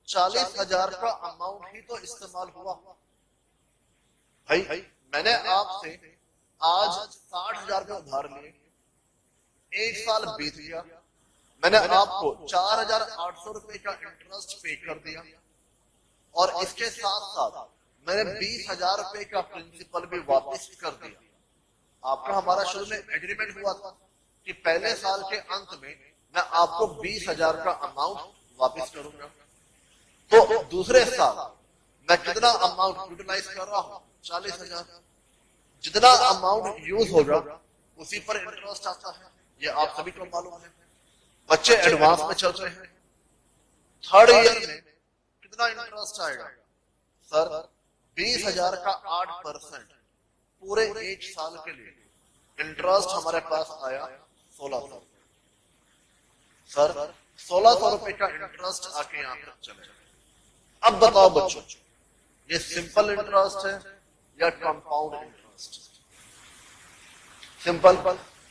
40,000 का अमाउंट ही तो इस्तेमाल हुआ। भाई मैंने आपसे आज 60,000 का उधार लिए, एक साल बीत गया, मैंने आपको 4,800 रुपए का इंटरेस्ट पे कर दिया और इसके साथ साथ मैंने 20,000 रुपए का प्रिंसिपल भी वापस कर दिया। आपका हमारा शुरू में एग्रीमेंट हुआ था कि पहले साल के अंत में मैं आपको 20,000 का अमाउंट वापस करूंगा। तो दूसरे साल मैं कितना अमाउंट यूटिलाइज कर रहा हूं? 40,000। जितना अमाउंट यूज होगा उसी पर इंटरेस्ट आता है, ये आप सभी को मालूम है। बच्चे एडवांस में चल रहे हैं, थर्ड ईयर में कितना इंटरेस्ट आएगा? सर 20,000 का 8% पूरे एक साल के लिए इंटरेस्ट हमारे पास आया 1600। सर 1600 रुपए का इंटरेस्ट आके यहां पर चले। अब बताओ बच्चों, ये सिंपल इंटरेस्ट है या कंपाउंड इंटरेस्ट? सिंपल।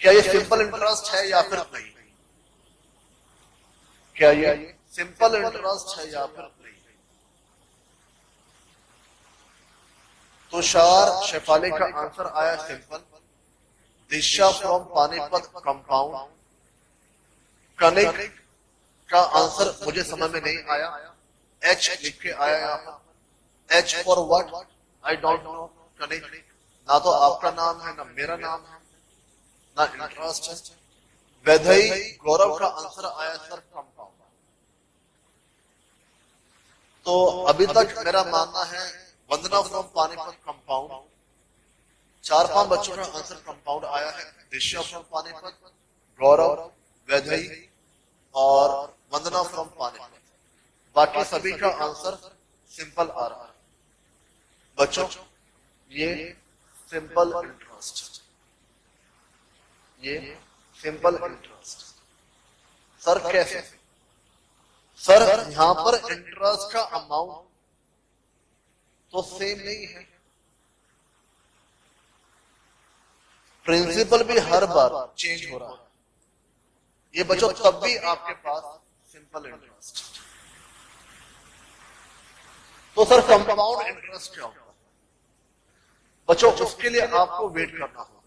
क्या ये सिंपल इंटरेस्ट है या फिर नहीं? क्या ये सिंपल इंटरेस्ट है या फिर नहीं? तुषार शेफाली का आंसर आया simple. Disha from Panipat compound. कनिक का आंसर मुझे समझ में नहीं आया, एच लिख के आया यहाँ पर। H for what? I don't know. कनिक ना तो आपका नाम है ना मेरा नाम है ना इंटरेस्ट है। वैधई गौरव का आंसर आया सर कंपाउंड। तो अभी तक मेरा मानना है वंदना फ्रॉम पानीपत कंपाउंड। 4-5 बच्चों का आंसर कंपाउंड आया है। दिशा फ्रॉम पानीपत, गौरव, वैधई और वंदना फ्रॉम पानीपत। बाकी सभी का आंसर सिंपल आ रहा है। बच्चों ये सिंपल इंटरेस्ट, ये सिंपल इंटरेस्ट। सर कैसे? सर यहां पर इंटरेस्ट का अमाउंट तो सेम नहीं है, प्रिंसिपल भी हर बार चेंज हो रहा है। ये बच्चों तब भी आपके पास सिंपल इंटरेस्ट। तो सर कंपाउंड इंटरेस्ट क्या होगा? बच्चों उसके लिए आपको वेट करना होगा।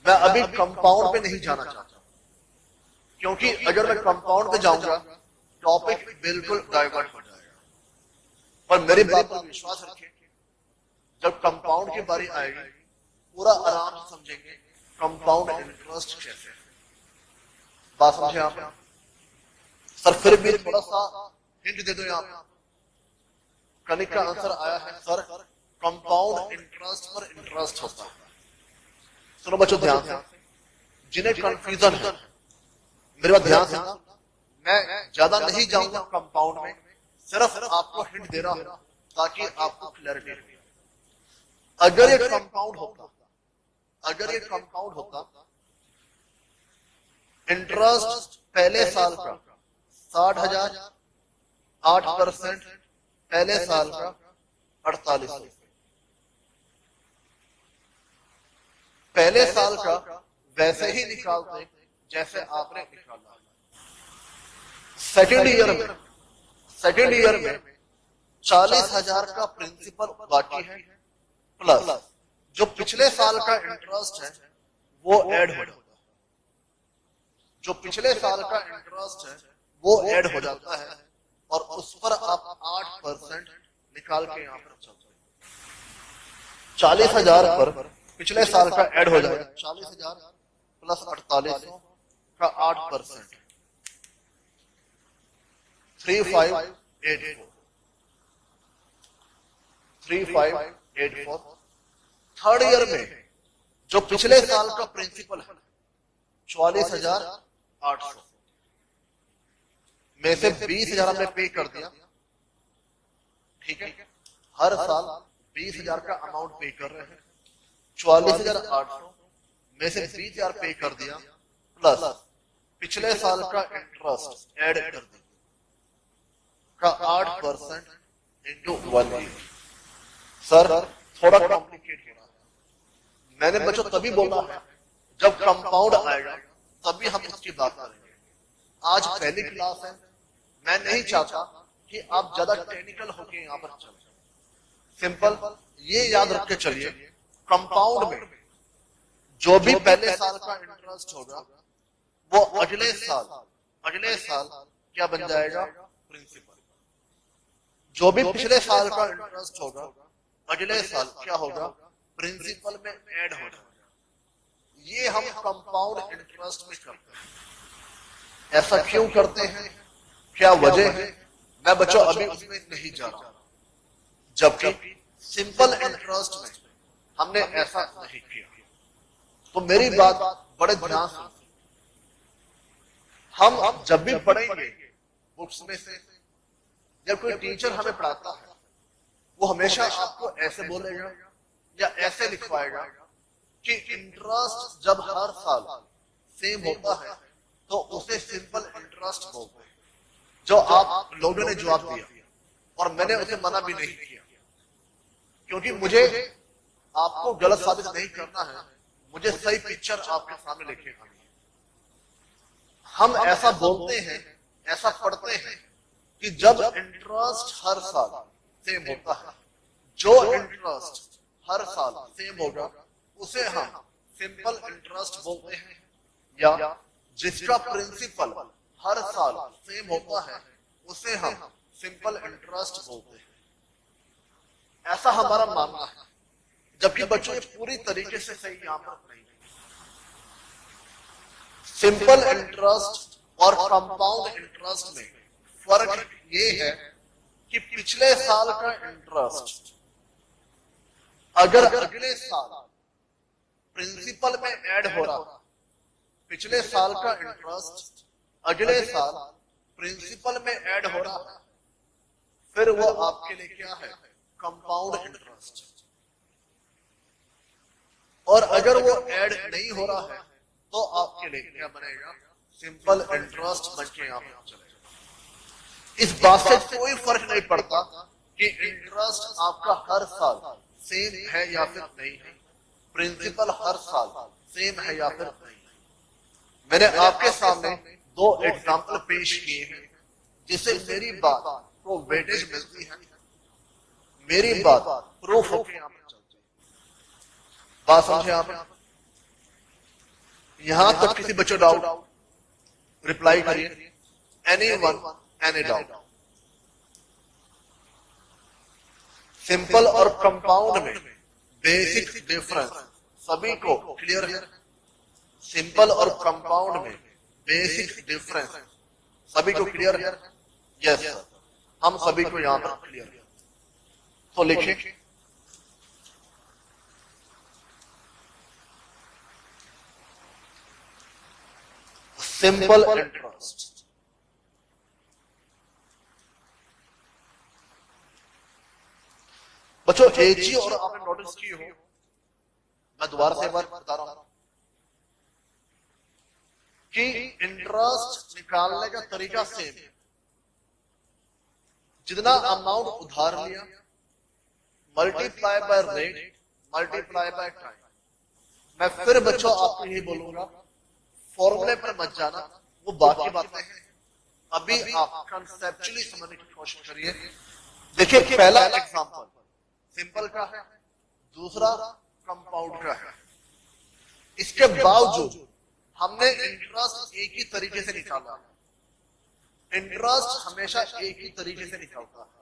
मैं अभी कंपाउंड पे नहीं जाना चाहता, क्योंकि अगर मैं कंपाउंड पे जाऊंगा टॉपिक बिल्कुल डाइवर्ट हो जाएगा। पर मेरी बात पर विश्वास रखिए, जब कंपाउंड की बारी आएगी पूरा आराम से समझेंगे कंपाउंड इंटरेस्ट कैसे है। बात समझे आप? सर फिर भी थोड़ा सा हिंट दे दो। यहाँ पे कनिक का आंसर आया है सर कंपाउंड इंटरेस्ट पर इंटरेस्ट होता है। सुनो बच्चों ध्यान से, जिन्हें कंफ्यूजन है मेरे बात ध्यान से, मैं ज्यादा नहीं जाऊंगा कंपाउंड में, सिर्फ आपको हिंट दे रहा हूं ताकि आपको क्लैरिटी रहे। अगर ये कंपाउंड होता इंटरेस्ट पहले साल का 60,000, 8% पहले साल का 4800। पहले साल का वैसे ही निकालते जैसे आपने निकाला। सेकेंड ईयर में 40,000 का प्रिंसिपल बाकी है, प्लस जो पिछले साल का इंटरेस्ट है वो ऐड हो जाता है। जो पिछले साल का इंटरेस्ट है वो ऐड हो जाता है और उस पर आप 8% निकाल के यहां पर चलते हैं। 40,000 पर पिछले साल का ऐड हो जाएगा, 40,000 प्लस 4800 का 8%, 3584। 3584। थर्ड ईयर में जो पिछले साल का प्रिंसिपल है 44,800 में से 20,000 हमने पे कर दिया, ठीक है। हर साल 20,000 का अमाउंट पे कर रहे हैं। 44,800 में से 20,000 पे कर दिया, प्लस पिछले साल का इंटरेस्ट ऐड कर दिया का 8% इंटू 1 ईयर। सर थोड़ा कॉम्प्लिकेट हो रहा है। मैंने बच्चों तभी बोला है जब कंपाउंड आएगा तभी हम इसकी बात करेंगे। आज पहली क्लास है, मैं नहीं चाहता कि आप ज्यादा टेक्निकल होके यहां पर चले। सिंपल ये याद रख के चलिए, कंपाउंड में जो भी पहले साल का इंटरेस्ट होगा वो अगले साल क्या बन जाएगा, प्रिंसिपल। जो भी पिछले साल का इंटरेस्ट होगा अगले साल क्या होगा, प्रिंसिपल में ऐड हो जाएगा। ये हम कंपाउंड इंटरेस्ट में करते हैं। ऐसा क्यों करते हैं, क्या वजह है, मैं बच्चों अभी उसमें नहीं जा रहा। जबकि सिंपल इंटरेस्ट में हमने ऐसा नहीं किया। तो मेरी बात बड़े ध्यान से, हम जब भी पढ़ेंगे बुक्स में से, जब कोई टीचर हमें पढ़ाता है वो हमेशा आपको ऐसे बोलेगा या ऐसे लिखवाएगा कि इंटरेस्ट जब हर साल सेम होता है तो उसे सिंपल इंटरेस्ट बोलते हैं। जो आप लोगों ने जवाब दिया और मैंने उसे मना भी नहीं किया, क्योंकि मुझे आपको गलत साबित नहीं करना है, मुझे सही पिक्चर आपके सामने लेके आनी है। हम ऐसा बोलते हैं, ऐसा पढ़ते हैं कि जब इंटरेस्ट हर साल सेम होता है, जो इंटरेस्ट हर साल सेम होगा उसे हम सिंपल इंटरेस्ट बोलते हैं, या जिसका प्रिंसिपल हर साल सेम होता है उसे हम सिंपल इंटरेस्ट बोलते हैं। ऐसा हमारा मानना है, जबकि बच्चों ये पूरी तरीके से सही यहां पर नहीं है। सिंपल इंटरेस्ट और कंपाउंड इंटरेस्ट में फर्क ये है कि पिछले साल का इंटरेस्ट अगर अगले साल प्रिंसिपल में ऐड हो रहा, पिछले साल का इंटरेस्ट अगले साल प्रिंसिपल में ऐड हो रहा है, फिर वो आपके लिए क्या है, कंपाउंड इंटरेस्ट। और अगर वो ऐड नहीं हो रहा है तो आपके लिए क्या बनेगा, सिंपल इंटरेस्ट बन के यहां पर चलेगा। इस बात से कोई फर्क नहीं पड़ता कि इंटरेस्ट आपका हर साल सेम है या फिर नहीं है, प्रिंसिपल हर साल सेम है या फिर नहीं है। मैंने आपके सामने दो एग्जाम्पल पेश किए हैं जिससे मेरी बात को वेटेज मिलती है, मेरी बात प्रूफ होकर यहां पर चलती है। बात समझे आप? यहां तक किसी बच्चों डाउट, रिप्लाई करिए। Anyone, any doubt? सिंपल और कंपाउंड में बेसिक डिफरेंस सभी को क्लियर है? सिंपल और कंपाउंड में बेसिक डिफरेंस सभी को क्लियर है? यस सर, हम सभी को यहां पर क्लियर है। तो लिखिए, सिंपल इंटरेस्ट बच्चों एक चीज और आपने नोटिस की हो, मैं दोबारा से एक बार बता रहा हूं, कि इंटरेस्ट निकालने का तरीका सेम है। जितना अमाउंट उधार लिया multiply by rate multiply by time. मैं फिर बच्चों आपको यही बोलूंगा, फॉर्मूले पर मत जाना, वो बाकी बातें हैं। अभी आप कंसेप्चुअली समझने की कोशिश करिए। देखिए पहला एग्जांपल सिंपल का है, दूसरा कंपाउंड का है। इसके बावजूद हमने इंटरेस्ट एक ही तरीके से निकाला। इंटरेस्ट हमेशा एक ही तरीके से निकलता है,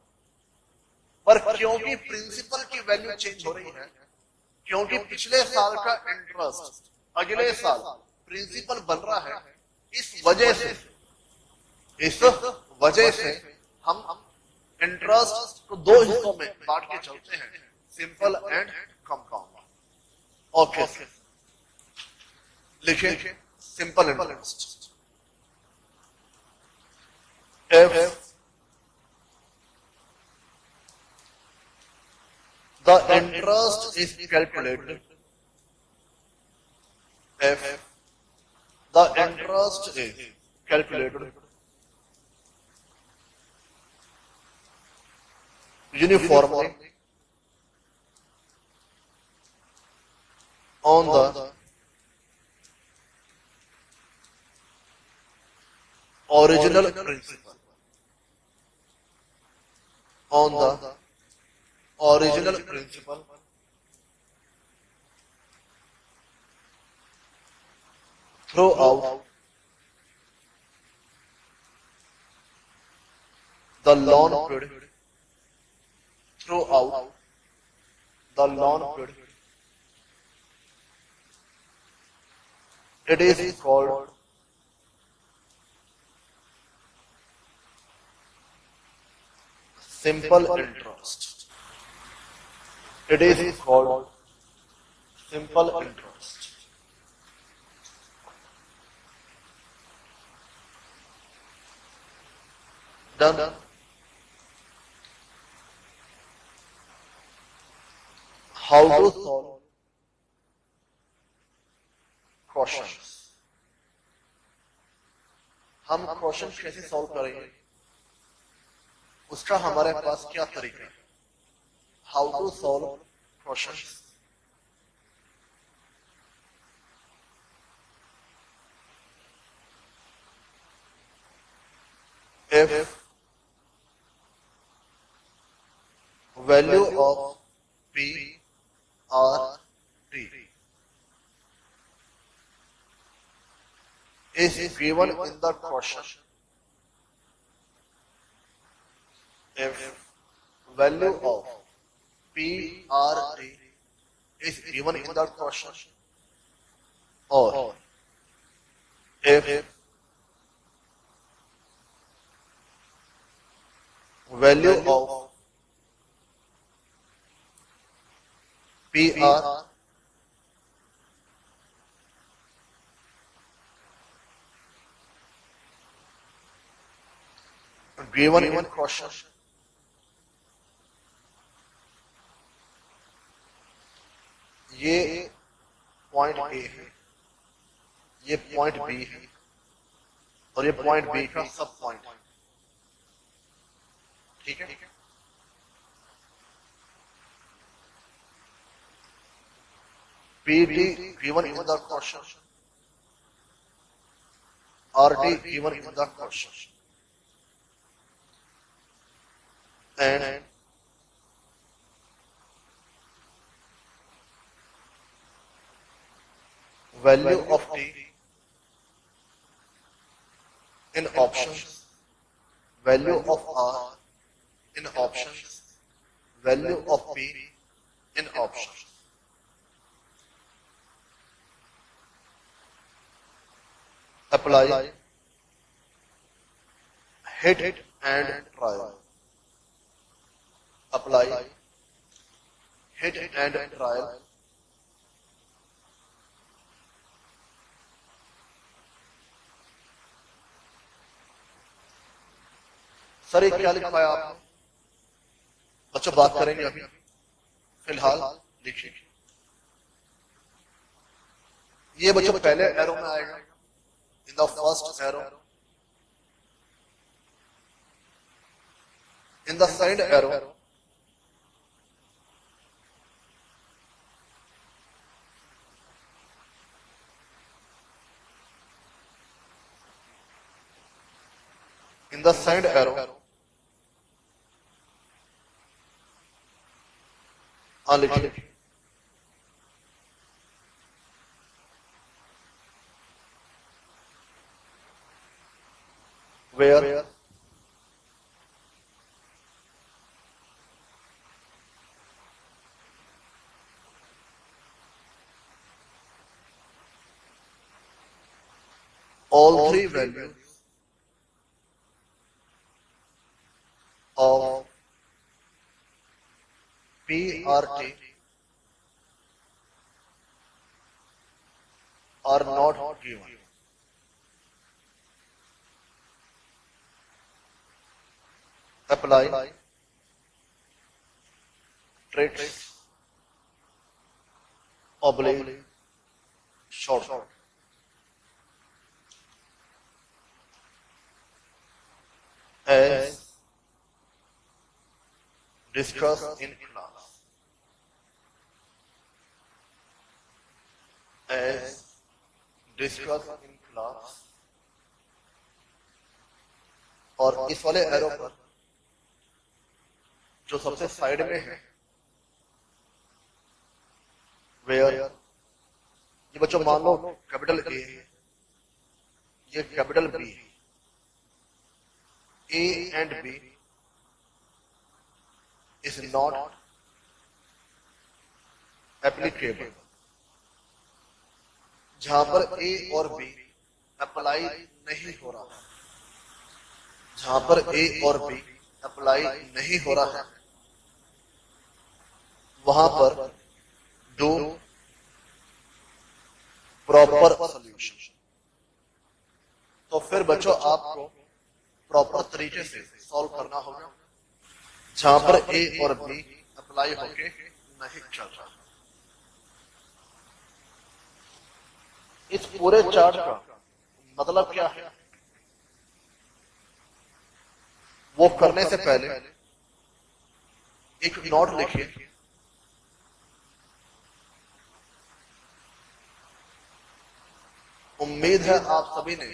पर क्योंकि प्रिंसिपल की वैल्यू चेंज हो रही है, क्योंकि पिछले साल का इंटरेस्ट अगले साल प्रिंसिपल बन रहा है, इस वजह से हम इंटरेस्ट को दो हिस्सों में बांट के चलते हैं, सिंपल एंड कंपाउंड। ओके, लिखिए simple interest if the interest is calculated, if the interest is calculated uniformly on the original principle, on the original principle throughout the loan period, throughout the loan period, it is called simple interest. It is called simple interest. Done. How to solve questions? हम question कैसे solve करेंगे, उसका हमारे पास क्या तरीका है? How to solve questions. If value of P R T is given in the question, if value of P R T is given in the question, or if value of PR given in question, ये point A है, ये point B है, और ये point B का सब point है। ठीक है, PD given in the question, RD given in the question, and value of T in options, value of R in options, value of P in options. Apply, hit and trial. Apply, hit and trial. Sir ये क्या लिखा है आपने? बच्चों बात करेंगे अभी, फिलहाल लिखिए। ये बच्चों पहले एरो में आएगा, in the first arrow, in the side arrow, in the side arrow, लिखिए where all three values of PRT are not given. Apply traits oblique short. As discussed in class. As discussed in class. और इस वाले arrow पर जो सबसे side में है where, ये बच्चों मान लो कैपिटल ए है, ये कैपिटल बी है, A and B is not applicable. जहां पर ए और बी अप्लाई नहीं हो रहा है, जहां पर ए और बी अप्लाई नहीं हो रहा है, वहां पर डू प्रॉपर सॉल्यूशन। तो फिर बच्चों आपको प्रॉपर तरीके से सॉल्व करना होगा जहां पर ए और बी अप्लाई होके नहीं चल रहा। इस पूरे चार्ट का मतलब क्या है, वो करने से पहले एक नोट लिखिए। उम्मीद है आप सभी ने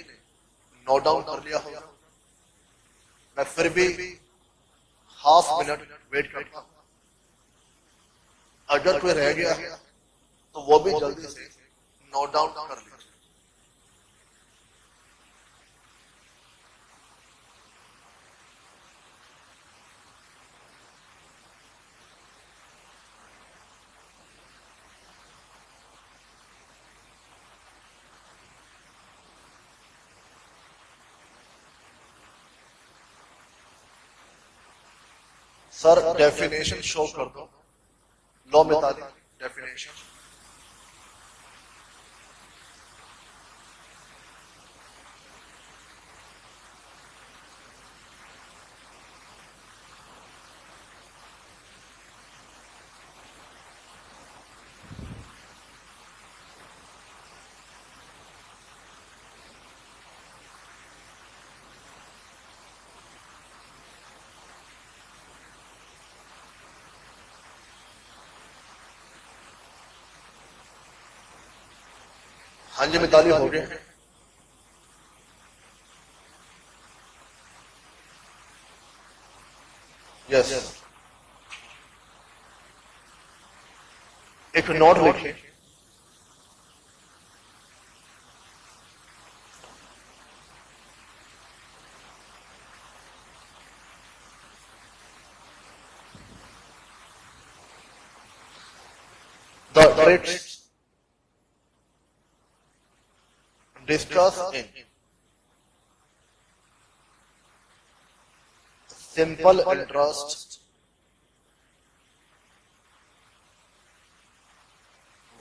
नोट डाउन कर लिया होगा। मैं फिर भी हाफ मिनट वेट करता हूं, अगर कोई रह गया तो वो भी जल्दी से नोट डाउन कर लीजिए। सर डेफिनेशन शो कर दो, लो मिताली डेफिनेशन। हाँ जी मिताली हो गए। यस, एक नोट लिखिए। The traits discussed in simple interest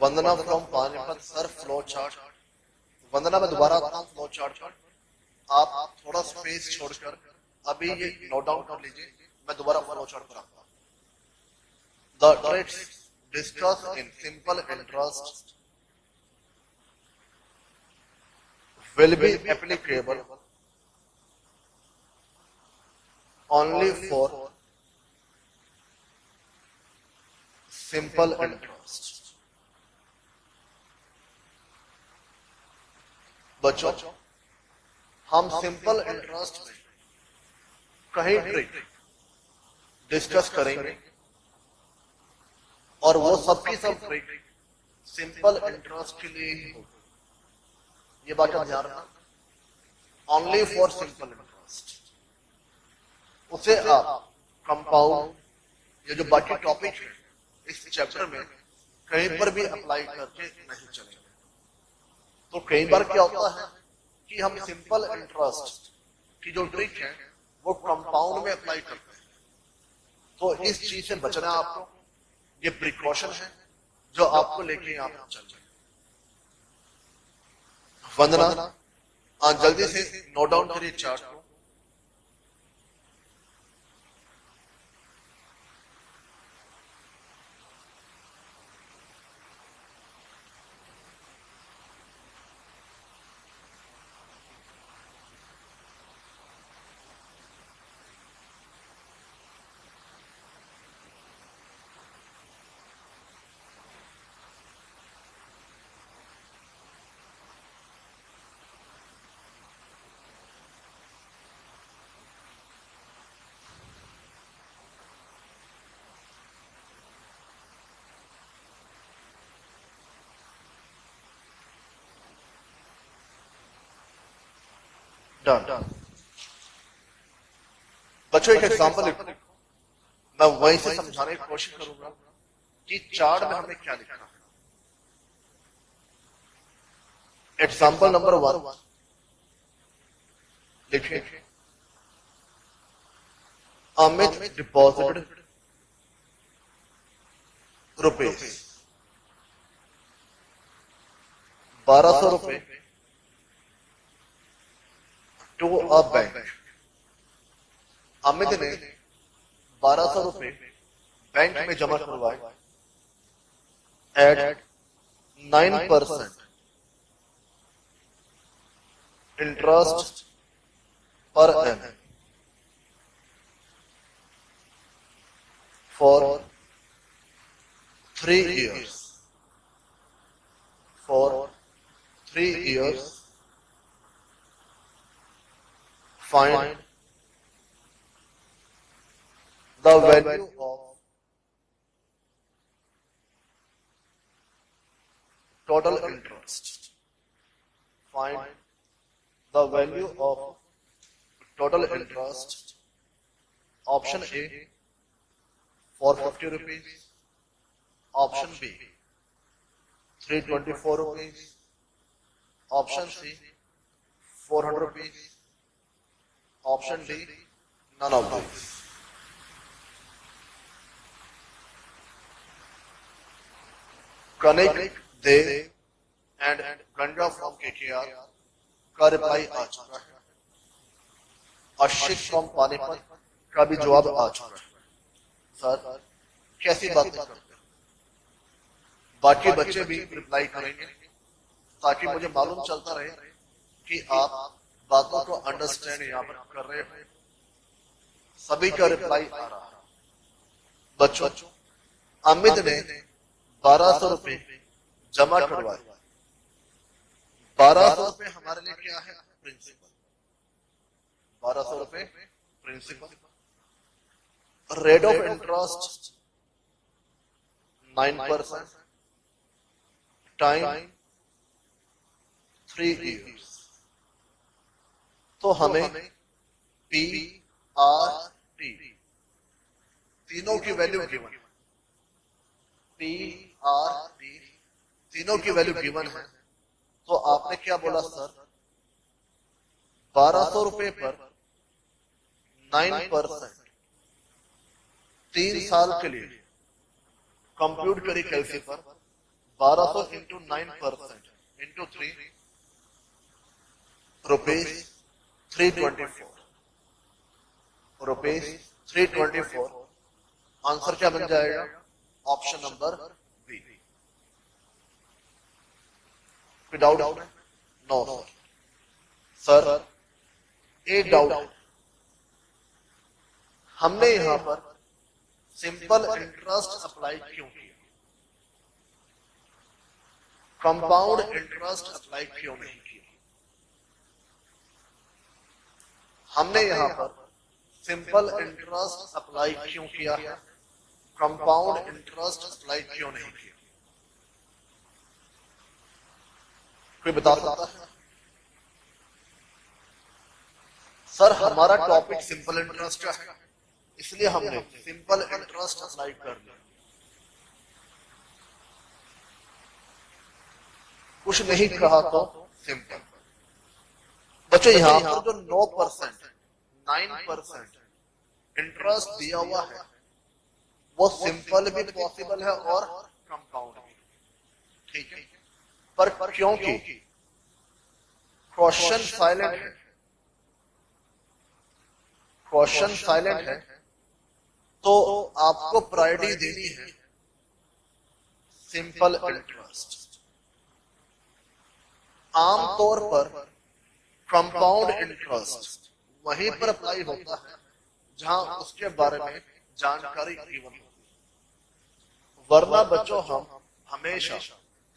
Vandana from Panipat. Sir flow chart, Vandana मैं दोबारा आता हूं फ्लो चार्ट पर, आप थोड़ा स्पेस छोड़कर अभी ये नोट डाउन कर लीजिए, मैं दोबारा फ्लो चार्ट पर आता हूं। The trades discuss in simple interest will be applicable only for simple interest। बच्चों, हम सिंपल इंटरेस्ट में कहीं ट्रिक डिस्कस करेंगे और वो सबकी सब ट्रिक सिंपल इंटरेस्ट के लिए ही होगी। ये बात आप ध्यान रखना, ओनली फॉर सिंपल इंटरेस्ट। उसे आप कंपाउंड ये जो बाकी टॉपिक है इस चैप्टर में कहीं पर भी अप्लाई करके नहीं चलेंगे। तो कई बार क्या होता है कि हम सिंपल इंटरेस्ट की जो ट्रिक है वो कंपाउंड में अप्लाई करते हैं। तो इस चीज से बचना है आपको, ये प्रिकॉशन है जो आपको लेके यहाँ चल जाए। वंदना, जल्दी से नोट डाउन करिए चार्ट को। डन। बच्चों, एक एग्जांपल लिखो, मैं वहीं से समझाने की कोशिश करूंगा कि चार्ट में हमने क्या लिखा है। एग्जांपल नंबर 1 लिखिए, अमित डिपॉजिटेड रुपीज 1200 रुपए टू अ बैंक। अमित ने 1200 रुपए बैंक में जमा करवाए एट 9% इंटरेस्ट पर annum for 3 years। For 3 years, find the value of total interest। Find the value of total interest। Option A for 50 rupees, option B 324 rupees, option C 400 rupees, option D none of these। Connect Dev and Ganga from KKR का reply आ चुका है। आशिक from Panipat का भी जवाब आ चुका है। Sir कैसी बातें करते हैं, बाकी बच्चे भी रिप्लाई करेंगे ताकि मुझे मालूम चलता रहे कि आप बातों को अंडरस्टैंड यहाँ पर कर रहे हो। सभी का रिप्लाई आ रहा है। बच्चों, अमित ने 1200 रुपए जमा करवाए। 1200 रुपए हमारे लिए क्या है? प्रिंसिपल। 1200 रुपए principal. Rate of interest 9%, time 3 years। तो हमें PRT तीनों की वैल्यू गिवन, PRT तीनों की वैल्यू गिवन है। तो आपने क्या बोला सर? 1200 रुपए पर 9% 3 साल के लिए कंप्यूट करी कैसे पर 1200 into 9% into 3 rupees 324 rupees 324। Answer क्या बन जाएगा? Option number B. कोई डाउट? No sir. सर एक डाउट, हमने यहां पर सिंपल इंटरेस्ट अप्लाई क्यों किया, कंपाउंड इंटरेस्ट अप्लाई क्यों नहीं किया? हमने यहां पर सिंपल इंटरेस्ट अप्लाई क्यों किया है, कंपाउंड इंटरेस्ट अप्लाई क्यों नहीं किया? कोई बता सकता है? सर हमारा टॉपिक सिंपल इंटरेस्ट है, इसलिए हमने सिंपल इंटरेस्ट अप्लाई कर लिया। कुछ नहीं कहा तो सिंपल। बच्चों यहां पर जो 9% 9% इंटरेस्ट दिया हुआ है वो सिंपल भी पॉसिबल है और कंपाउंड भी, ठीक है। पर क्योंकि क्वेश्चन साइलेंट है, क्वेश्चन साइलेंट है, तो आपको प्रायोरिटी देनी है सिंपल इंटरेस्ट। आमतौर पर कंपाउंड इंटरेस्ट वहीं पर अप्लाई होता है जहां उसके बारे में जानकारी गिवन होती है, वरना बच्चों हम हमेशा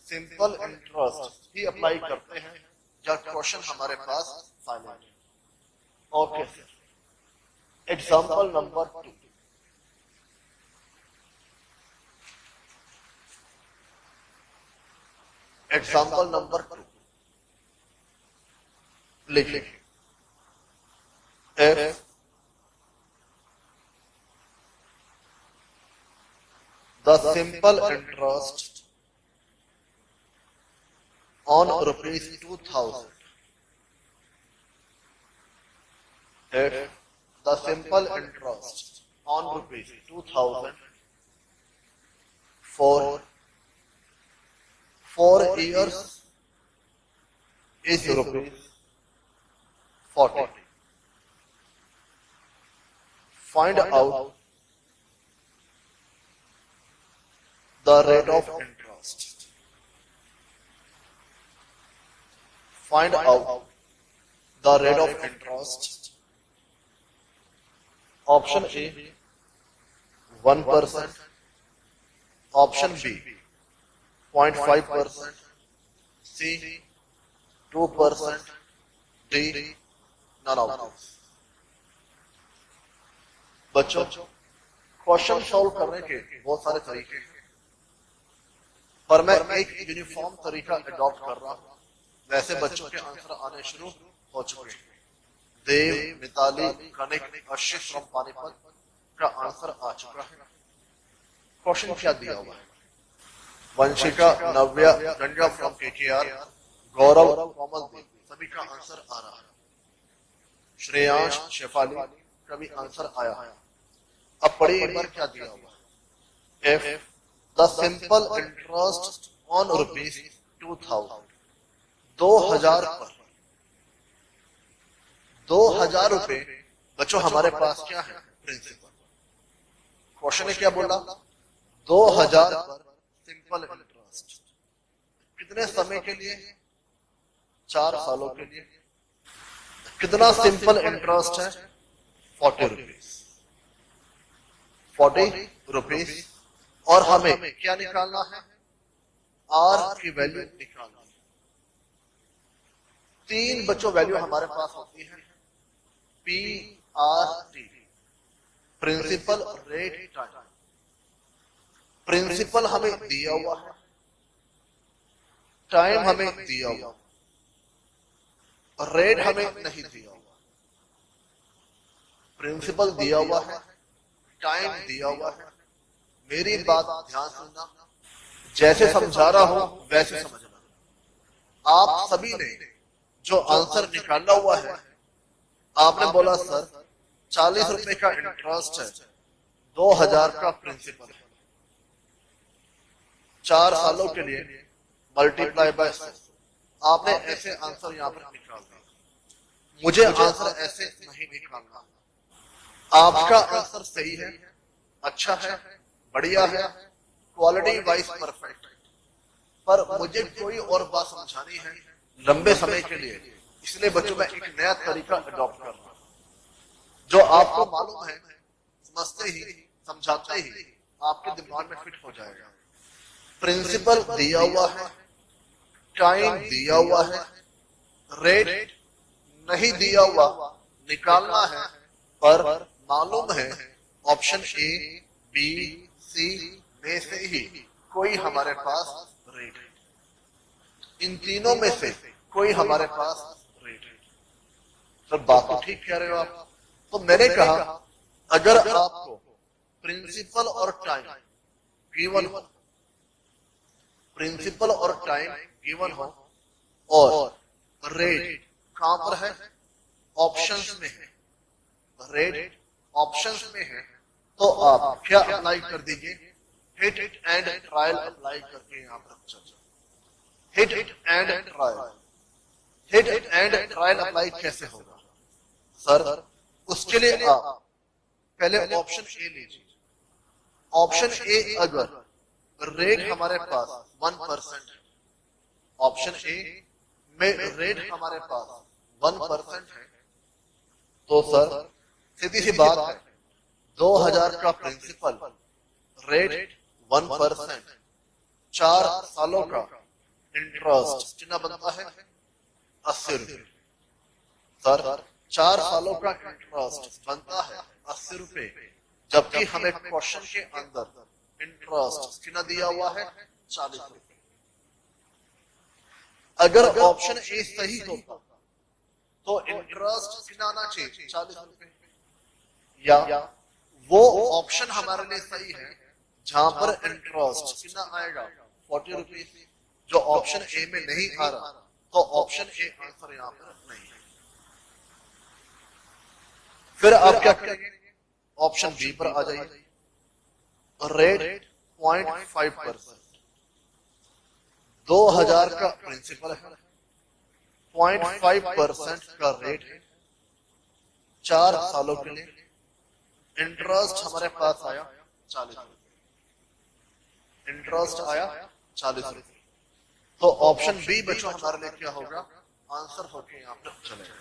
सिंपल इंटरेस्ट ही अप्लाई करते हैं जब क्वेश्चन हमारे पास साइलेंट है। Okay sir, example number 2। Example number 2 लिखिए, if the simple interest on rupees 2000, if the simple interest on rupees 2000 for 4 years is rupees 40. Find out the rate of interest. Find out the rate of interest. Option A 1%, option B 0.5%, C 2%, D none of these. बच्चों question solve करने के बहुत सारे तरीके हैं, पर मैं एक यूनिफॉर्म तरीका अडॉप्ट कर रहा हूं। वैसे बच्चों के आंसर आने शुरू हो चुके हैं। देव, मिताली, कनिक, अर्शित फ्रॉम पानीपत का आंसर आ चुका है। क्वेश्चन क्या दिया हुआ है? वंशिका, नव्या, रंजा फ्रॉम केकेआर, गौरव, कोमल, सभी का आंसर आ रहा है। श्रेयांश, शेफाली का भी आंसर आया है। अब पढ़िए एक बार क्या दिया हुआ है। If the simple interest on rupees 2000, 2000 पर 2000 रुपए बच्चों हमारे पास क्या है? प्रिंसिपल। क्वेश्चन ने क्या बोला? 2000 पर सिंपल इंटरेस्ट कितने समय के लिए? 4 सालों के लिए। कितना सिंपल इंटरेस्ट है? 40 रुपीज। 40 रुपीज। और हमें क्या निकालना है? आर की वैल्यू निकालना है। 3 बच्चों वैल्यू हमारे पास होती है। P R T, principal rate time. Principal हमें दिया हुआ है, टाइम हमें दिया हुआ, रेट हमें नहीं दिया हुआ। प्रिंसिपल दिया हुआ है, टाइम दिया हुआ है। मेरी बात ध्यान सुनना, जैसे समझा रहा हूं वैसे समझना। आप सभी ने जो आंसर निकाला हुआ है, आपने बोला सर 40 रुपए का इंटरेस्ट है, 2000 का प्रिंसिपल है, 4 सालों के लिए मल्टीप्लाई बाय 100। आपने ऐसे आंसर यहां पर निकाल दिया। मुझे आंसर ऐसे नहीं निकालना। आपका आंसर सही है, अच्छा है, बढ़िया है, क्वालिटी वाइज परफेक्ट है, पर मुझे कोई और बात समझानी है लंबे समय के लिए, इसलिए बच्चों में एक नया तरीका अडॉप्ट कर रहा हूं जो आपको मालूम है, समझते ही समझाते ही आपके दिमाग में फिट हो जाएगा। प्रिंसिपल दिया हुआ है, टाइम दिया हुआ है, रेट नहीं दिया हुआ, निकालना है, पर मालूम है ऑप्शन ए, बी, सी में से ही कोई हमारे पास रेट है, इन तीनों में से कोई हमारे पास रेट है। सर बात तो ठीक कह रहे हो आप। तो मैंने कहा अगर आपको प्रिंसिपल और टाइम गिवन हो, प्रिंसिपल और टाइम गिवन हो और रेट कहां पर है, ऑप्शंस में है, रेट ऑप्शंस में है, तो आप क्या अप्लाई कर दीजिए, हिट एंड ट्रायल अप्लाई करके यहां पर चल hit and trial. Hit and trial apply कैसे होगा सर? उसके लिए आप पहले ऑप्शन ए लीजिए। ऑप्शन ए अगर रेट हमारे पास 1% है, ऑप्शन ए में रेट हमारे पास 1% है, तो सर सीधी सी बात है 2000 का प्रिंसिपल, रेट 1%, 4 सालों का इंटरेस्ट कितना बनता है, 80 रुपए। सर 4 सालों का इंटरेस्ट बनता है 80 रुपए, जबकि हमें क्वेश्चन के अंदर इंटरेस्ट कितना दिया हुआ है, 40 रुपए। अगर ऑप्शन ए सही होता तो इंटरेस्ट कितना आना चाहिए, 40 रुपए, या वो ऑप्शन हमारे लिए सही है जहां पर इंटरेस्ट कितना आएगा, 40 रुपीज, जो ऑप्शन ए में नहीं आ रहा, तो ऑप्शन ए आंसर यहां पर नहीं है। फिर आप क्या करेंगे, ऑप्शन बी पर आ जाइए, रेट 0.5%, 2000 का प्रिंसिपल है, 0.5% का रेट है, 4 सालों के लिए, इंटरेस्ट हमारे पास आया 40 रुपए, इंटरेस्ट आया 40 रुपए, तो ऑप्शन बी बच्चों हमारे लिए क्या होगा, आंसर होके यहां पर चलेगा।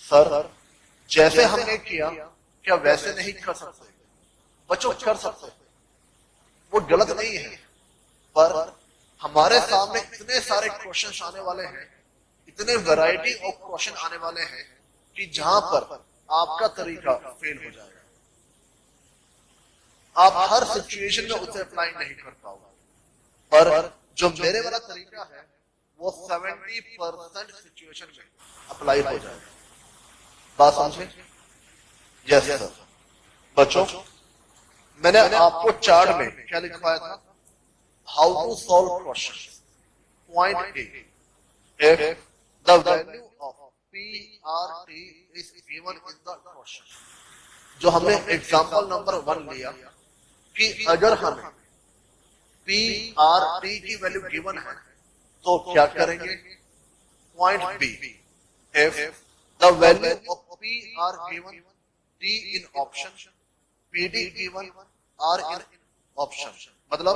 सर जैसे हमने किया क्या वैसे नहीं कर सकते बच्चों? कर सकते, वो गलत नहीं है, पर हमारे सामने इतने सारे क्वेश्चन आने वाले हैं, इतने वैरायटी ऑफ क्वेश्चन आने वाले हैं कि जहां पर आपका तरीका फेल हो जाएगा, आप हर सिचुएशन में उसे अप्लाई नहीं कर पाओगे। पर जो मेरे वाला तरीका है वो 70% सिचुएशन में अप्लाई हो जाएगा। बात समझे? Yes sir. बच्चों मैंने आपको चार्ट में क्या लिखवाया था, how to solve question. Point A, if the value of PRT is given in the question, जो हमने एग्जांपल नंबर 1 लिया कि अगर हमें PRT की वैल्यू गिवन है तो क्या करेंगे। Point B, if the value of PR given, T in option, PD given, R in option, मतलब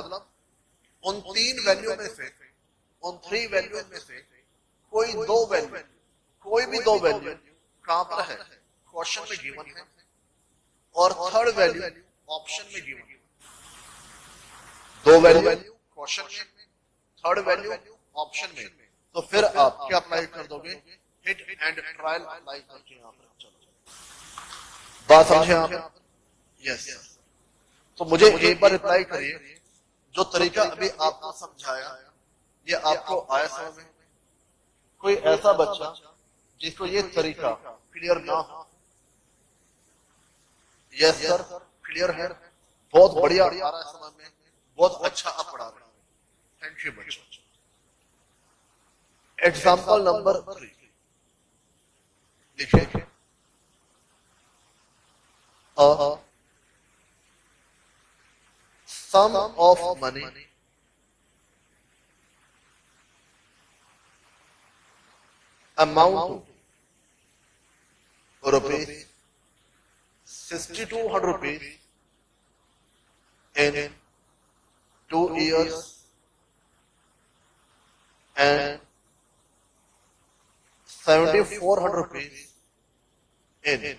उन 3 वैल्यू में से, उन 3 वैल्यू में से कोई भी दो वैल्यू कहां पर है, क्वेश्चन में गिवन है, और थर्ड वैल्यू ऑप्शन में गिवन है। 2 वैल्यू क्वेश्चन में, थर्ड वैल्यू ऑप्शन में, तो फिर आप क्या अप्लाई कर दोगे, हिट एंड ट्रायल अप्लाई करके यहां पर चलो। बात समझे आप? यस। तो मुझे एक बार रिप्लाई करिए, जो तरीका अभी आपको समझाया ये आपको आया समझ में? कोई ऐसा बच्चा जिसको ये तरीका क्लियर ना हो? यस सर, क्लियर है, बहुत बढ़िया आ रहा है समझ में, बहुत अच्छा आप पढ़ा रहे हैं, थैंक यू बच्चों। एग्जाम्पल नंबर 3 देखिए, sum of money amount to rupees 6200 rupees in 2 years and 7,400 rupees in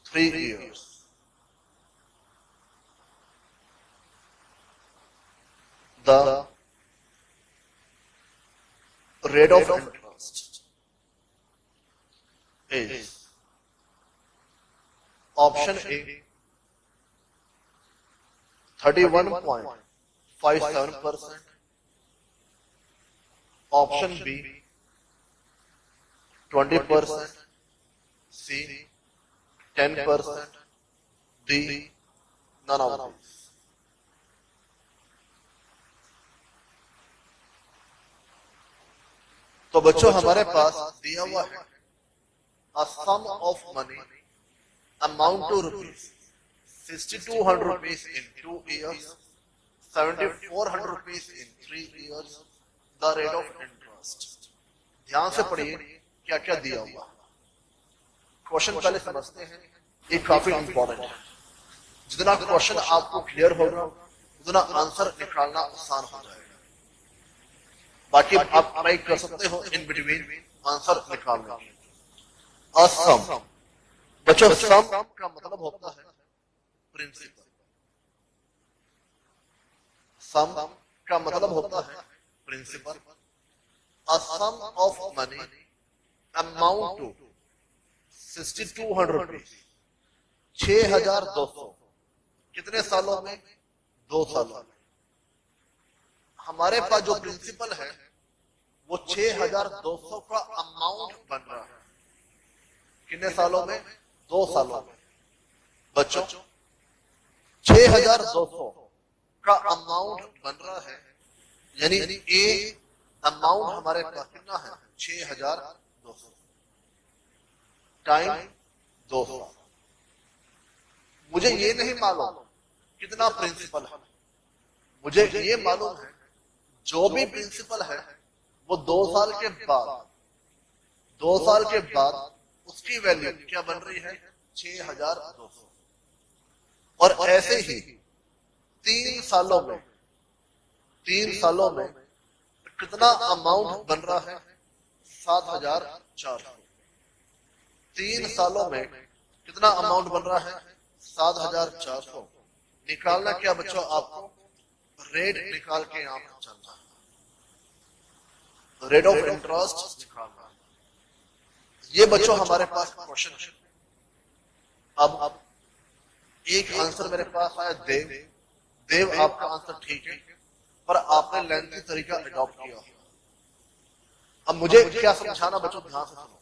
3 years. The rate of interest is option A 31.57%, option B 20%, C 10%, D none of these. तो बच्चों हमारे पास दिया हुआ है a sum of money amount to rupees 6,200 rupees in 2 years, 7,400 rupees in 3 years, the rate of interest. ध्यान से पढ़िए क्या क्या दिया हुआ। क्वेश्चन पहले समझते हैं, ये काफी इंपॉर्टेंट है। जितना क्वेश्चन आपको क्लियर होगा उतना आंसर निकालना आसान हो जाएगा। बाकी आप ट्राई कर सकते हो इन बिटवीन आंसर निकालने की। असम बच्चों, सम का मतलब होता है प्रिंसिपल। सम का मतलब होता है principal. A sum of money amount to 6,200 rupees, 6,200 कितने सालों में? 2 सालों में। हमारे पास जो प्रिंसिपल है वो 6,200 का अमाउंट बन रहा है। कितने सालों में? 2 सालों में। बच्चों 6,200 का अमाउंट बन रहा है, यानी ए अमाउंट हमारे पास कितना है? 6,200 टाइम 2 साल। मुझे ये नहीं मालूम कितना प्रिंसिपल है, मुझे ये मालूम है जो भी प्रिंसिपल है वो 2 साल के बाद, 2 साल के बाद उसकी वैल्यू क्या बन रही है? 6,200। और ऐसे ही 3 सालों में कितना अमाउंट बन रहा है? 7,400। 3 सालों में कितना अमाउंट बन रहा है? 7,400। निकालना क्या बच्चों? आपको रेट निकाल के यहां पर चलना है, रेट ऑफ इंटरेस्ट निकालना है। ये बच्चों हमारे पास क्वेश्चन है। अब एक आंसर मेरे पास आया देव आपका आंसर ठीक है, पर आपने लेंथी तरीका अडॉप्ट किया। अब मुझे क्या समझाना बच्चों, ध्यान से सुनो।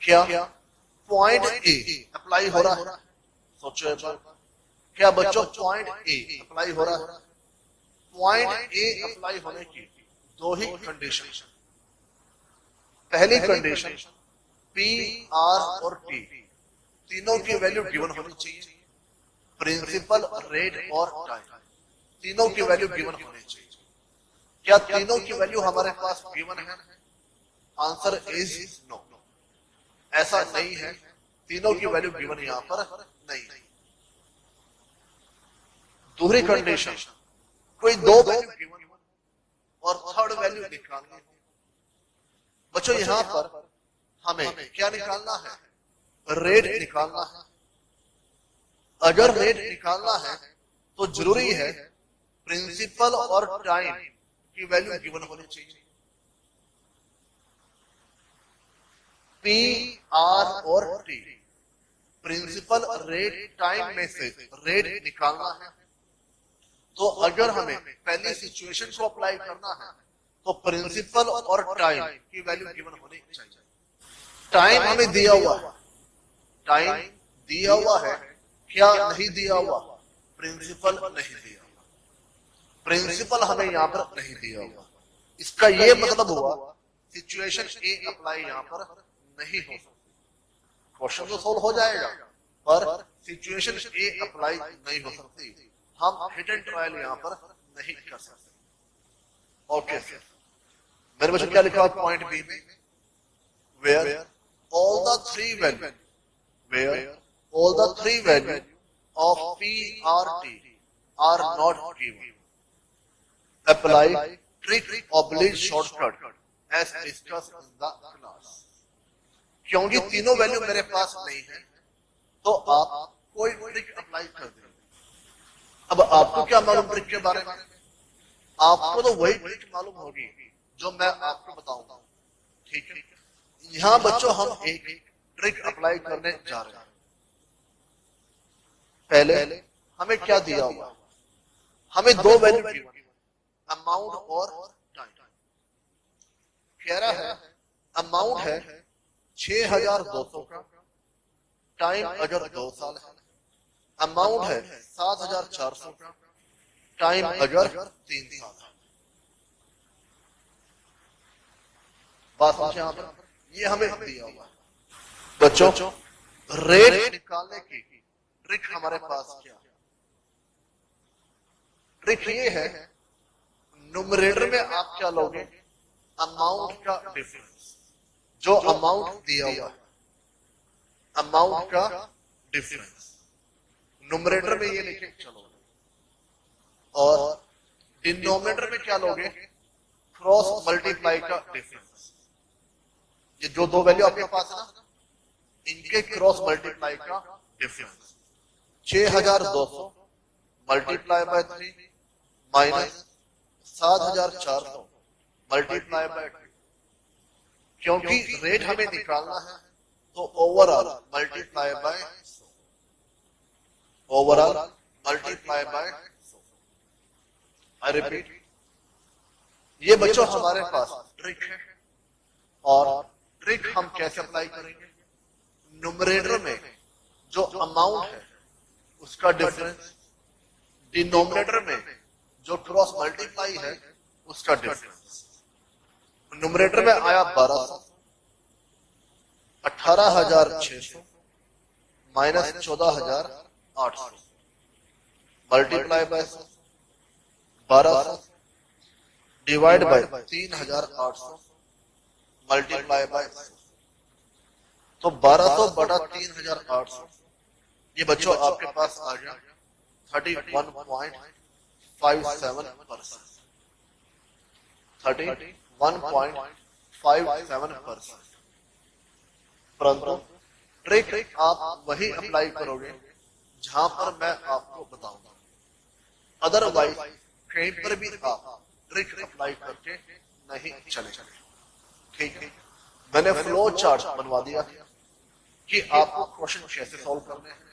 क्या पॉइंट ए अप्लाई हो रहा है? सोचो एक बार, क्या बच्चों पॉइंट ए अप्लाई हो रहा है? पॉइंट ए अप्लाई होने की 2 ही कंडीशन। पहली कंडीशन पी, आर और टी तीनों की वैल्यू गिवन होनी चाहिए। प्रिंसिपल, रेट और टाइम तीनों की वैल्यू गिवन होनी चाहिए। क्या तीनों की वैल्यू हमारे पास गिवन है? आंसर इज नो, ऐसा नहीं है। तीनों की वैल्यू गिवन यहां पर नहीं है। दूसरी कंडीशन, कोई 2 वैल्यू गिवन और थर्ड वैल्यू निकालनी हो। बच्चों यहां पर हमें क्या निकालना है? रेट निकालना है। अगर रेट निकालना है तो जरूरी है प्रिंसिपल और टाइम की वैल्यू गिवन होनी चाहिए। पी, आर और टी प्रिंसिपल, रेट, टाइम में से रेट निकालना है। तो अगर हमें पहली सिचुएशन को अप्लाई करना है तो प्रिंसिपल और टाइम की वैल्यू गिवन होनी चाहिए। टाइम हमें दिया हुआ है, टाइम दिया हुआ है, क्या नहीं दिया हुआ? प्रिंसिपल नहीं दिया हुआ। प्रिंसिपल हमें यहां पर नहीं दिया हुआ। इसका ये मतलब हुआ सिचुएशन ए अप्लाई यहां पर नहीं हो सकती। क्वेश्चन तो सोल्व हो जाएगा पर सिचुएशन ए अप्लाई नहीं हो सकती। हम हिट एंड ट्रायल यहां पर नहीं कर सकते। ओके सर, मेरे बच्चों क्या लिखा पॉइंट बी में? Where all the three values of P or T are not given. Apply trick oblique shortcut as discussed in the class. क्योंकि तीनों वैल्यू मेरे पास नहीं है तो आप कोई ट्रिक अप्लाई कर देंगे। अब आपको क्या मालूम ट्रिक के बारे में? आपको तो वही ट्रिक मालूम होगी जो मैं आपको बताऊंगा, ठीक है। यहां बच्चों हम एक ट्रिक अप्लाई करने जा रहे हैं। पहले हमें क्या दिया हुआ? हमें दो वैल्यू गिवन, अमाउंट और टाइम। कह रहा है अमाउंट है 6200 का, टाइम अगर 2 साल है। अमाउंट है 7400 का, टाइम अगर 3 साल है। बात समझे यहां पर? ये हमें दिया हुआ है। बच्चों रेट निकालने की ट्रिक हमारे पास क्या? ट्रिक ये है, न्यूमरेटर में आप क्या लोगे? अमाउंट का डिफरेंस, जो अमाउंट दिया हुआ है, अमाउंट का डिफरेंस न्यूमरेटर में ये लिखे चलो। और डिनोमिनेटर में क्या लोगे? क्रॉस मल्टीप्लाई का डिफरेंस। ये जो दो वैल्यू आपके पास है ना, इनके क्रॉस मल्टीप्लाई का difference. 6200 multiply by 3 minus 7400 multiply by 2। क्योंकि रेट हमें निकालना है तो overall multiply by, overall multiply by. I repeat, ये बच्चों हमारे पास ट्रिक है। और ट्रिक हम कैसे अप्लाई करेंगे? न्यूमरेटर में जो अमाउंट है उसका डिफरेंस, डिनोमिनेटर में जो क्रॉस मल्टीप्लाई है उसका डिफरेंस। न्यूमरेटर में आया 1200, 18600 minus 14800 multiply by 1200 divide by 3800 multiply by. तो 1200 बटा 3800, ये बच्चों आपके पास आ गया 31.57%। 31.57%। परंतु ट्रिक आप वही अप्लाई करोगे जहां पर मैं आपको बताऊंगा। अदरवाइज कहीं पर भी आप ट्रिक अप्लाई करके नहीं चलेंगे, ठीक है। मैंने फ्लो चार्ट बनवा दिया कि आपको क्वेश्चन कैसे सॉल्व करने हैं।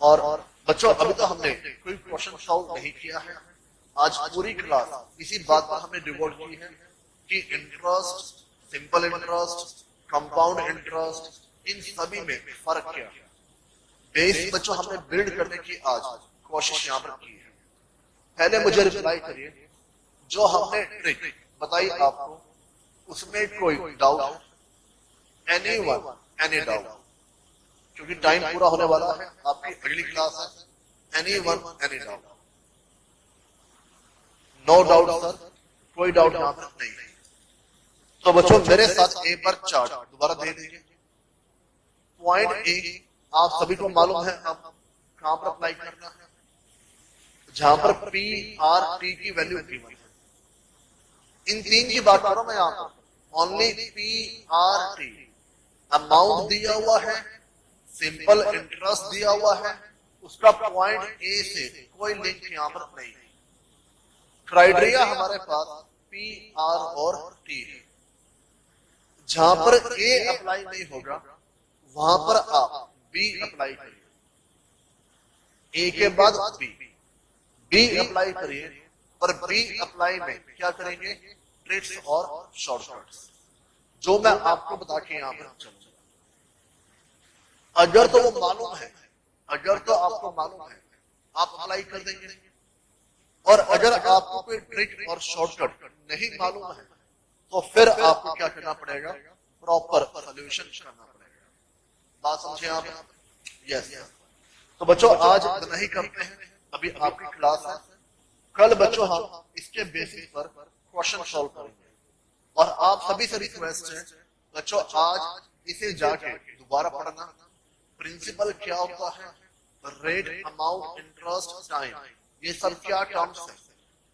और बच्चों अभी तो हमने कोई क्वेश्चन सॉल्व नहीं किया है। आज पूरी क्लास इसी बात पर हमने डिवोट की है कि interest, simple interest, compound interest, इन सभी में फर्क क्या है। बेस बच्चों हमने बिल्ड करने की आज कोशिश यहां पर की है। पहले मुझे रिप्लाई करिए, जो हमने ट्रिक बताई आपको उसमें कोई डाउट? Anyone, any doubt? क्योंकि टाइम पूरा होने वाला है, आपकी अगली क्लास है। Anyone, any doubt? No doubt sir, कोई डाउट यहां पर नहीं। तो बच्चों मेरे साथ एक बार चार्ट दोबारा दे दीजिए। पॉइंट ए आप सभी को मालूम है अब कहां पर अप्लाई करना है, जहां पर पी आर टी की वैल्यू गिवन है। इन तीन की बात करो मैं यहां पर, only P R T. Amount दिया हुआ है, सिंपल इंटरेस्ट दिया हुआ है, उसका पॉइंट ए से कोई लिंक यहां पर नहीं है। क्राइटेरिया हमारे पास पी आर और टी है। जहां पर ए अप्लाई नहीं होगा वहां पर आप बी अप्लाई करिए। ए के बाद बी अप्लाई करिए। और बी अप्लाई में क्या करेंगे? ट्रिक्स और शॉर्टकट्स, जो मैं आपको बता के यहां पर चलूंगा। अगर तो वो मालूम है, अगर तो आपको मालूम है आप अप्लाई कर देंगे। और अगर आपको कोई ट्रिक और शॉर्टकट नहीं मालूम है तो फिर आपको क्या करना पड़ेगा? प्रॉपर सॉल्यूशन करना पड़ेगा। बात समझे आप? यस। तो बच्चों आज इतना ही करते हैं, अभी आपकी क्लास है। कल बच्चों हम इसके बेसिस पर क्वेश्चन सॉल्व करेंगे। और आप सभी से रिक्वेस्ट है बच्चों, आज इसे जाके दोबारा पढ़ना। प्रिंसिपल क्या होता है, रेट, अमाउंट, इंटरेस्ट, टाइम, ये सब क्या टर्म्स है,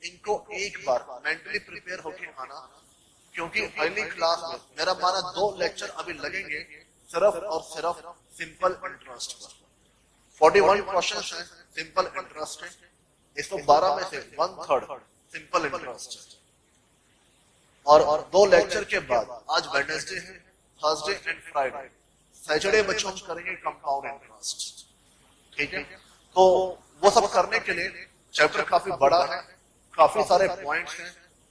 इनको एक बार मेंटली प्रिपेयर होके आना। क्योंकि अगली क्लास में मेरा माना 2 लेक्चर अभी लगेंगे सिर्फ और सिर्फ सिंपल इंटरेस्ट पर। 41 क्वेश्चंस हैं सिंपल इंटरेस्ट है, 112 में से 1/3 सिंपल इंटरेस्ट है। और 2 लेक्चर के बाद आज वेडनेसडे है, थर्सडे एंड फ्राइडे, सैटरडे बच्चों हम करेंगे कंपाउंड इंटरेस्ट। ठीक है, तो वो सब करने के लिए चैप्टर काफी बड़ा है, काफी सारे पॉइंट्स हैं,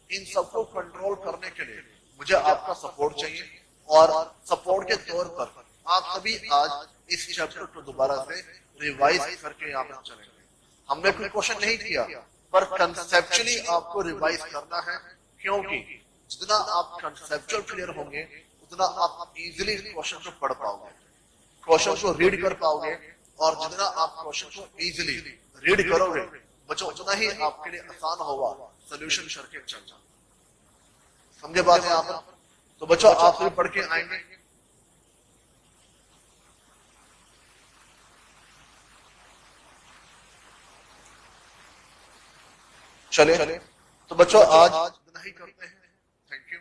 इन सबको कंट्रोल करने के लिए मुझे आपका सपोर्ट चाहिए। और सपोर्ट के तौर पर आप सभी आज इस चैप्टर को दोबारा से रिवाइज करके यहाँ पर चलेंगे। हमने कोई क्वेश्चन नहीं किया, पर कंसेप्चुअली आपको रिवाइज करना है, क्योंकि जितना आप कंसेप्चुअल क्लियर होंगे उतना आप इजीली क्वेश्चन को पढ़ पाओगे, क्वेश्चन को रीड कर पाओगे। और जितना आप क्वेश्चन को इजीली रीड करोगे बच्चों, उतना ही आपके लिए आसान होगा सोल्यूशन करके चलना। समझे बात है यहाँ पर? तो बच्चों आप भी पढ़ के आएंगे। चले तो बच्चों आज इतना ही करते हैं। Thank you.